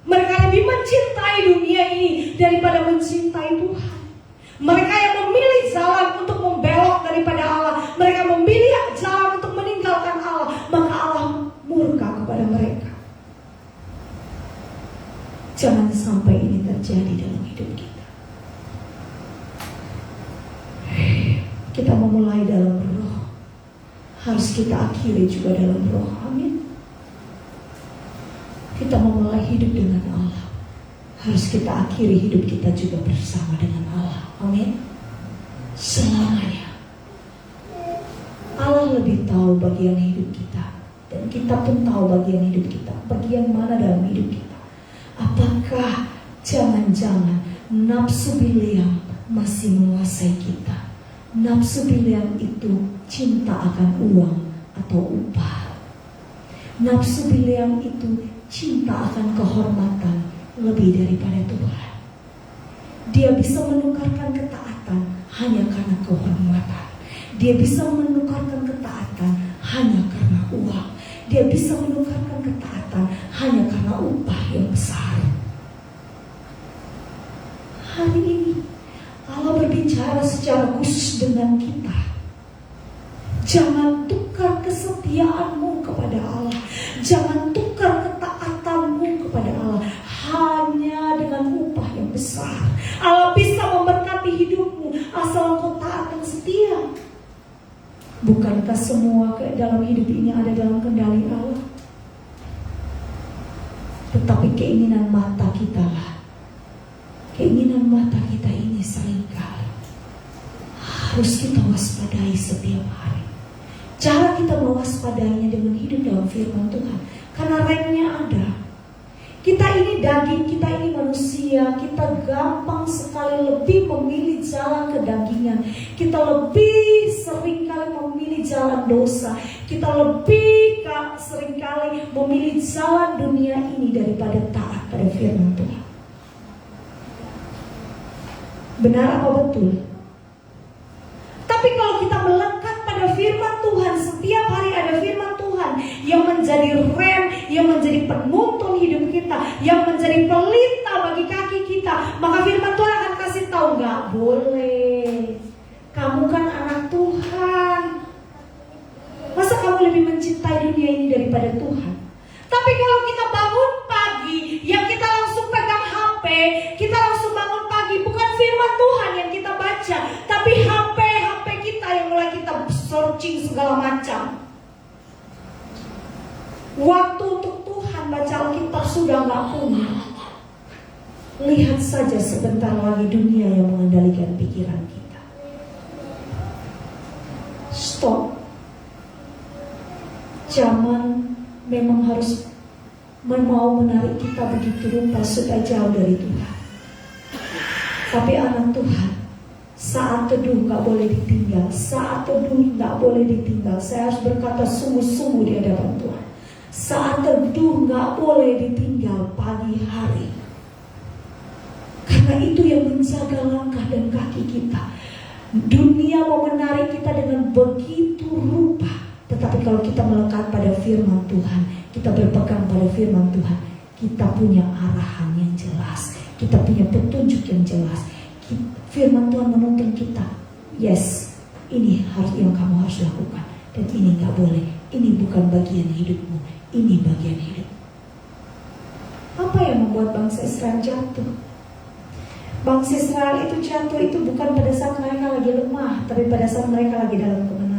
Mereka lebih mencintai dunia ini daripada mencintai Tuhan. Mereka yang memilih jalan untuk membelok daripada Allah, mereka memilih jalan untuk meninggalkan Allah, maka Allah murka kepada mereka. Jangan sampai ini terjadi dalam hidup kita. Kita memulai dalam roh, harus kita akhiri juga dalam roh. Amin. Kita memulai hidup dengan Allah, harus kita akhiri hidup kita juga bersama dengan Allah. Amin. Selamanya. Allah lebih tahu bagian hidup kita, dan kita pun tahu bagian hidup kita, bagian mana dalam hidup kita. Apakah jangan-jangan nafsu Bileam masih menguasai kita? Nafsu Bileam itu cinta akan uang atau upah. Nafsu Bileam itu cinta akan kehormatan lebih daripada Tuhan. Dia bisa menukarkan ketaatan hanya karena kehormatan. Dia bisa menukarkan ketaatan hanya karena uang. Dia bisa menukarkan ketaatan hanya karena upah yang besar. Hari ini Allah berbicara secara khusus dengan kita. Jangan tukar kesetiaanmu kepada Allah. Jangan tukar ketaatan semua dalam hidup ini ada dalam kendali Allah. Tetapi keinginan mata kita lah, keinginan mata kita ini seringkali harus kita waspadai setiap hari. Cara kita mewaspadainya dengan hidup dalam firman Tuhan. Karena remnya ada. Kita ini daging, kita ini manusia. Kita gampang sekali lebih memilih jalan kedagingan. Kita lebih seringkali memilih jalan dosa. Kita lebih seringkali memilih jalan dunia ini daripada taat pada firman Tuhan. Benar apa betul? Tapi kalau kita melekat pada firman Tuhan, setiap hari ada firman Tuhan yang menjadi rem, yang menjadi penuntun hidup kita, yang menjadi pelita bagi kaki kita, maka firman Tuhan akan kasih tahu, nggak boleh. Kamu kan anak Tuhan. Masa kamu lebih mencintai dunia ini daripada Tuhan? Tapi kalau kita bangun pagi, yang kita langsung pegang HP, kita langsung bangun pagi, bukan firman Tuhan yang kita baca, tapi HP kita yang mulai kita searching segala macam. Waktu untuk Tuhan baca Alkitab sudah gak punya. Lihat saja sebentar lagi dunia yang mengendalikan pikiran kita. Stop. Zaman memang harus mau menarik kita begitu rupa supaya jauh dari Tuhan. Tapi anak Tuhan, saat teduh gak boleh ditinggal. Saat teduh gak boleh ditinggal. Saya harus berkata sungguh-sungguh di hadapan Tuhan. Saat teduh gak boleh ditinggal pagi hari. Karena itu yang menjaga langkah dan kaki kita. Dunia mau menarik kita dengan begitu rupa. Tetapi kalau kita melekat pada firman Tuhan, kita berpegang pada firman Tuhan, kita punya arahan yang jelas, kita punya petunjuk yang jelas. Firman Tuhan menuntun kita, yes, ini harus yang kamu harus lakukan, dan ini gak boleh, ini bukan bagian hidupmu, ini bagian hidup. Apa yang membuat bangsa Israel jatuh? Bangsa Israel itu jatuh itu bukan pada saat mereka lagi lemah, tapi pada saat mereka lagi dalam kemenangan.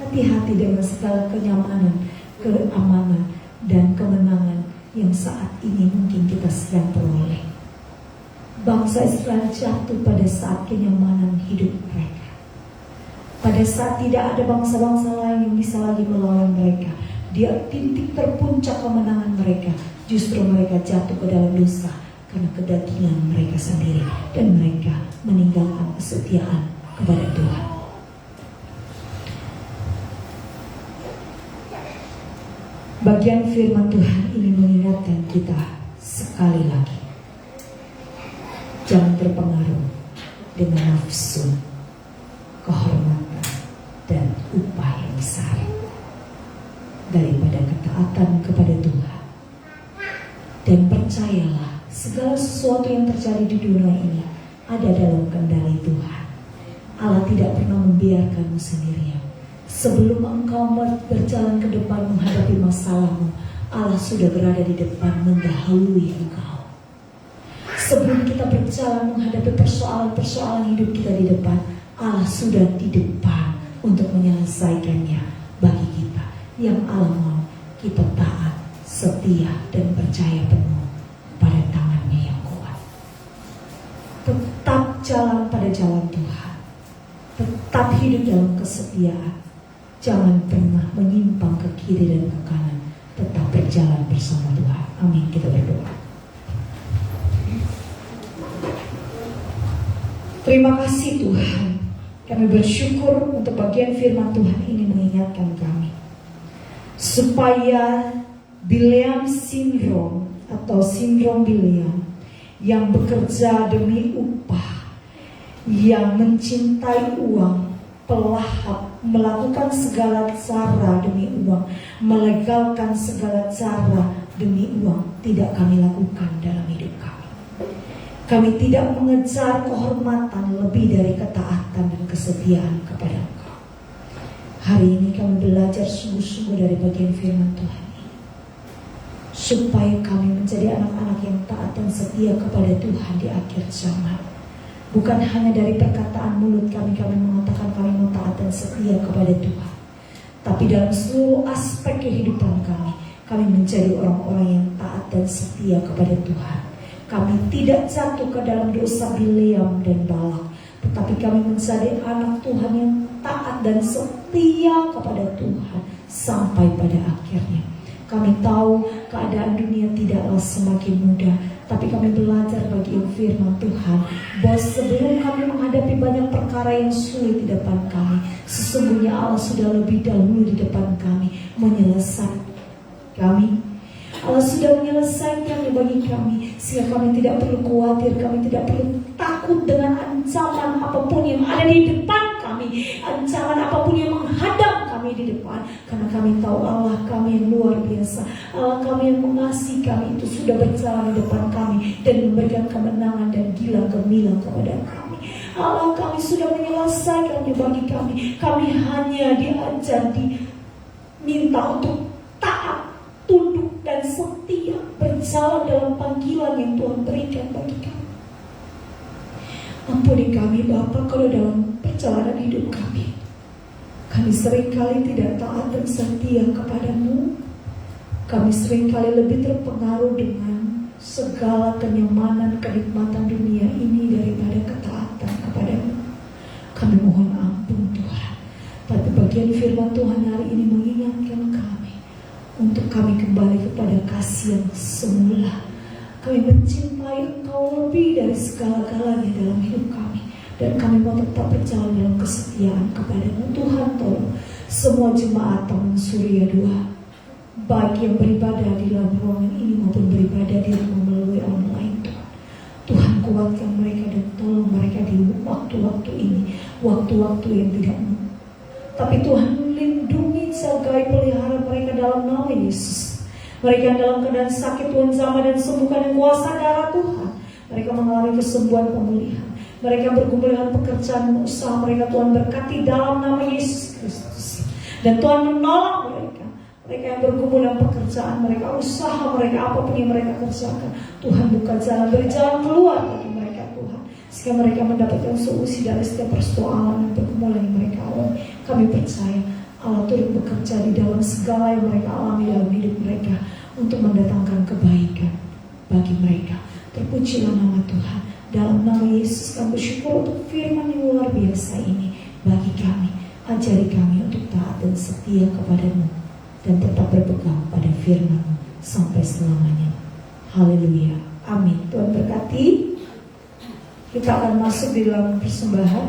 Hati-hati dengan segala kenyamanan, keamanan, dan kemenangan yang saat ini mungkin kita sedang peroleh. Bangsa Israel jatuh pada saat kenyamanan hidup mereka. Pada saat tidak ada bangsa-bangsa lain yang bisa lagi melawan mereka. Di titik terpuncak kemenangan mereka, justru mereka jatuh ke dalam dosa karena kedagingan mereka sendiri. Dan mereka meninggalkan kesetiaan kepada Tuhan. Bagian firman Tuhan ini mengingatkan kita sekali lagi. Jangan terpengaruh dengan nafsu, kehormatan, dan upah yang besar daripada ketaatan kepada Tuhan. Dan percayalah, segala sesuatu yang terjadi di dunia ini ada dalam kendali Tuhan. Allah tidak pernah membiarkanmu sendirian. Sebelum engkau berjalan ke depan menghadapi masalahmu, Allah sudah berada di depan mendahului engkau. Sebelum kita berjalan menghadapi persoalan-persoalan hidup kita di depan, Allah sudah di depan untuk menyelesaikannya bagi kita. Yang Allah mau kita taat, setia, dan percaya penuh pada tangannya yang kuat. Tetap jalan pada jalan Tuhan. Tetap hidup dalam kesetiaan. Jangan pernah menyimpang ke kiri dan ke kanan. Tetap berjalan bersama Tuhan. Amin. Kita berdoa. Terima kasih Tuhan. Kami bersyukur untuk bagian firman Tuhan ini mengingatkan kami. Supaya Bileam sindrom atau sindrom Bileam yang bekerja demi upah, yang mencintai uang, pelahap, melakukan segala cara demi uang, melegalkan segala cara demi uang, tidak kami lakukan dalam hidup kami. Kami tidak mengejar kehormatan lebih dari ketaatan dan kesetiaan kepada Engkau. Hari ini kami belajar sungguh-sungguh dari bagian firman Tuhan ini, supaya kami menjadi anak-anak yang taat dan setia kepada Tuhan di akhir zaman. Bukan hanya dari perkataan mulut kami mengatakan kami mau taat dan setia kepada Tuhan, Tapi dalam seluruh aspek kehidupan kami menjadi orang-orang yang taat dan setia kepada Tuhan. Kami tidak jatuh ke dalam dosa Bileam dan Balak, tetapi kami menjadi anak Tuhan yang taat dan setia kepada Tuhan sampai pada akhirnya. Kami tahu keadaan dunia tidaklah semakin mudah, tapi kami belajar bagi firman Tuhan bahwa sebelum kami menghadapi banyak perkara yang sulit di depan kami, sesungguhnya Allah sudah lebih dahulu di depan kami menyelesaikan kami. Allah sudah menyelesaikannya bagi kami, sehingga kami tidak perlu khawatir, kami tidak perlu takut dengan ancaman apapun yang ada di depan kami, ancaman apapun yang menghadap kami di depan, karena kami tahu Allah kami yang luar biasa, Allah kami yang mengasihi kami itu sudah berjalan di depan kami dan memberikan kemenangan dan gilang gemilang kepada kami. Allah kami sudah menyelesaikannya bagi kami. Kami hanya diajar, diminta untuk taat, tunduk dan setia, berjalan dalam panggilan yang Tuhan berikan bagi kami. Ampuni kami Bapa kalau dalam perjalanan hidup kami seringkali tidak taat dan setia kepadamu. Kami seringkali lebih terpengaruh dengan segala kenyamanan, kenikmatan dunia ini daripada ketaatan kepadamu. Kami mohon ampun Tuhan. Tapi bagian firman Tuhan hari ini mengingatkan kami untuk kami kembali kepada kasih yang semula. Kami mencintai Engkau lebih dari segala-galanya dalam hidup kami, dan kami mau tetap berjalan dalam kesetiaan kepadamu. Tuhan tolong semua jemaat Taman Surya 2, baik yang beribadah di dalam ruangan ini maupun beribadah di rumah melalui online, Tuhan kuatkan mereka dan tolong mereka di waktu-waktu ini, waktu-waktu yang tidak mudah. Tapi Tuhan lindungi, jagai, pelihara mereka dalam nama Yesus. Mereka yang dalam keadaan sakit, Tuhan jamah dan sembuhkan dengan kuasa darah Tuhan. Mereka mengalami kesembuhan, pemulihan. Mereka bergumul dengan pekerjaan usaha mereka, Tuhan berkati dalam nama Yesus Kristus. Dan Tuhan menolong mereka. Mereka yang bergumul dengan pekerjaan mereka, usaha mereka, apapun yang mereka kerjakan, Tuhan buka jalan, beri jalan keluar bagi mereka Tuhan, sehingga mereka mendapatkan solusi dari setiap persoalan dan pergumulan yang mereka alami. Kami percaya Allah turut bekerja di dalam segala yang mereka alami dalam hidup mereka untuk mendatangkan kebaikan bagi mereka. Terpujilah nama Tuhan. Dalam nama Yesus kami bersyukur untuk firman yang luar biasa ini bagi kami. Ajari kami untuk taat dan setia kepadamu dan tetap berpegang pada firman-Mu sampai selamanya. Haleluya. Amin. Tuhan berkati. Kita akan masuk di dalam persembahan.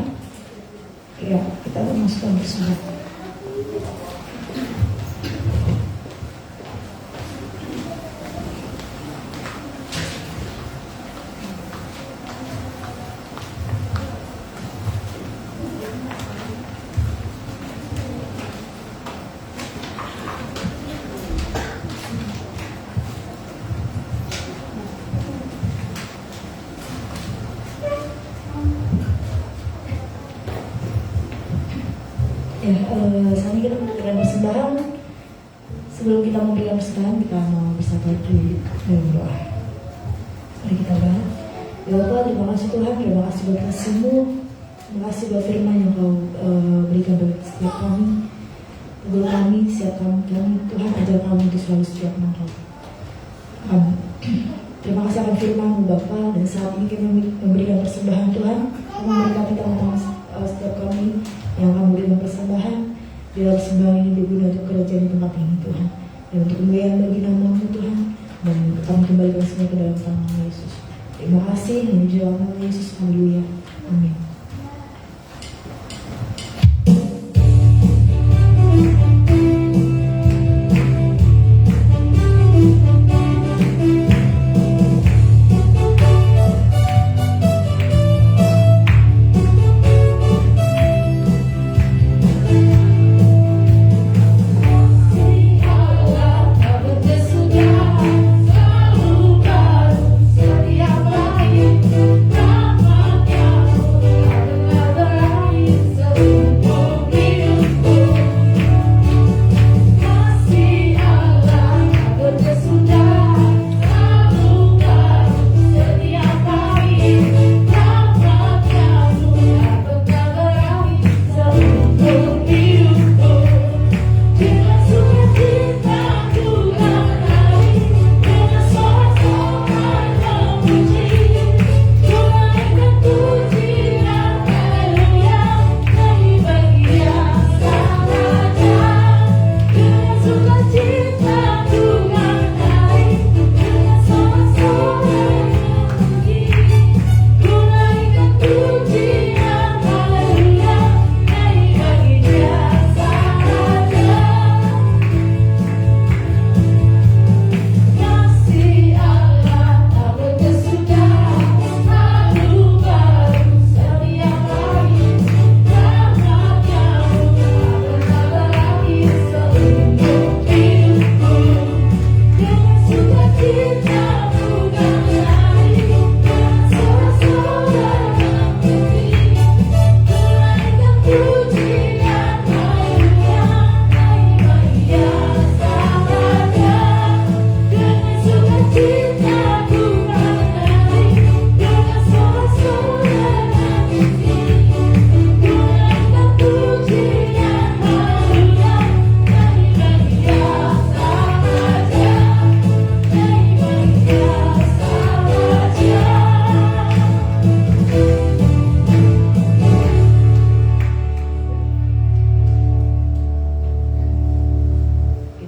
Ya, kita akan masuk dalam persembahan. Saat ini kita memberikan persembahan. Sebelum kita memberikan persembahan, kita mau bersatu dulu dalam doa. Mari kita berdoa. Ya Allah, terima kasih Tuhan, terima kasih buat kasih-Mu, terima kasih buat firman yang Kau berikan bagi setiap kami. Tegur kami, siapkan kami, Tuhan ajar kami untuk selalu setia kepada Kau. Amin. Terima kasih akan firman-Mu Bapa, dan saat ini kami memberikan persembahan Tuhan. Kami memberikan teman-teman setiap kami yang akan memberikan persembahan. Biar persembahan ini berguna untuk kerajaan di tempat ini Tuhan, dan untuk kemuliaan bagi nama-Mu Tuhan, dan kami kembalikan semua ke dalam tangan Yesus. Terima kasih, dan di dalam nama Yesus. Haleluya. Amin. Setiap hari rahmat-Nya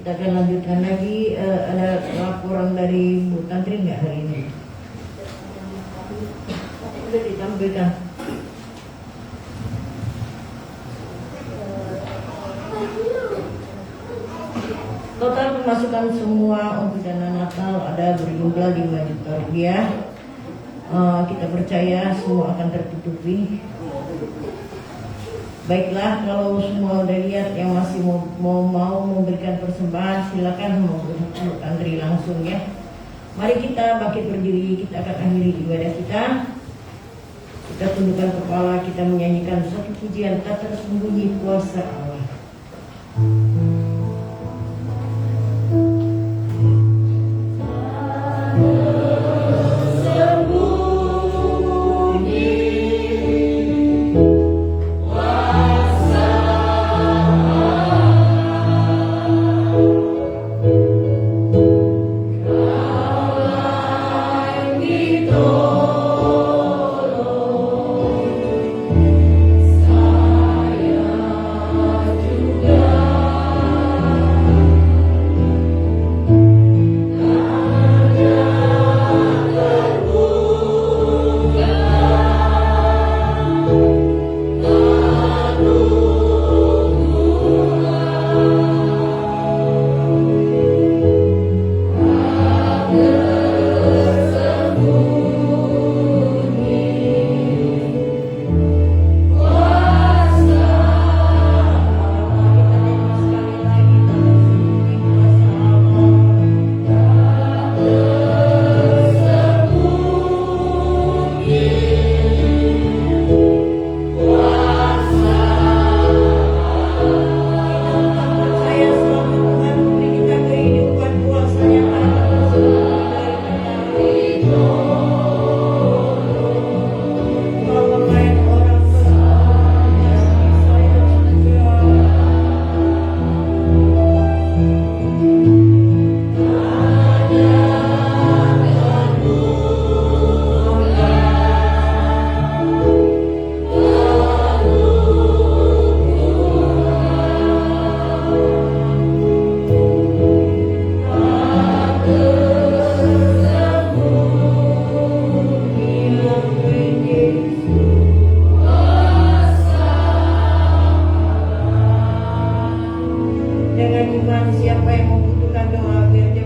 Kita akan lanjutkan lagi. Ada laporan dari Bu Tantri nggak hari ini? Sudah ditampilkan. Total pemasukan semua untuk dana Natal ada berjumlah 5 juta rupiah. Kita percaya semua akan tertutupi. Baiklah, kalau semua udah lihat yang masih mau memberikan persembahan, silakan mau antri langsung ya. Mari kita bangkit berdiri, kita akan akhiri ibadah kita. Kita tundukkan kepala, kita menyanyikan satu pujian tak tersembunyi kuasa Allah. Dengan iman siapa yang membutuhkan doa biar dia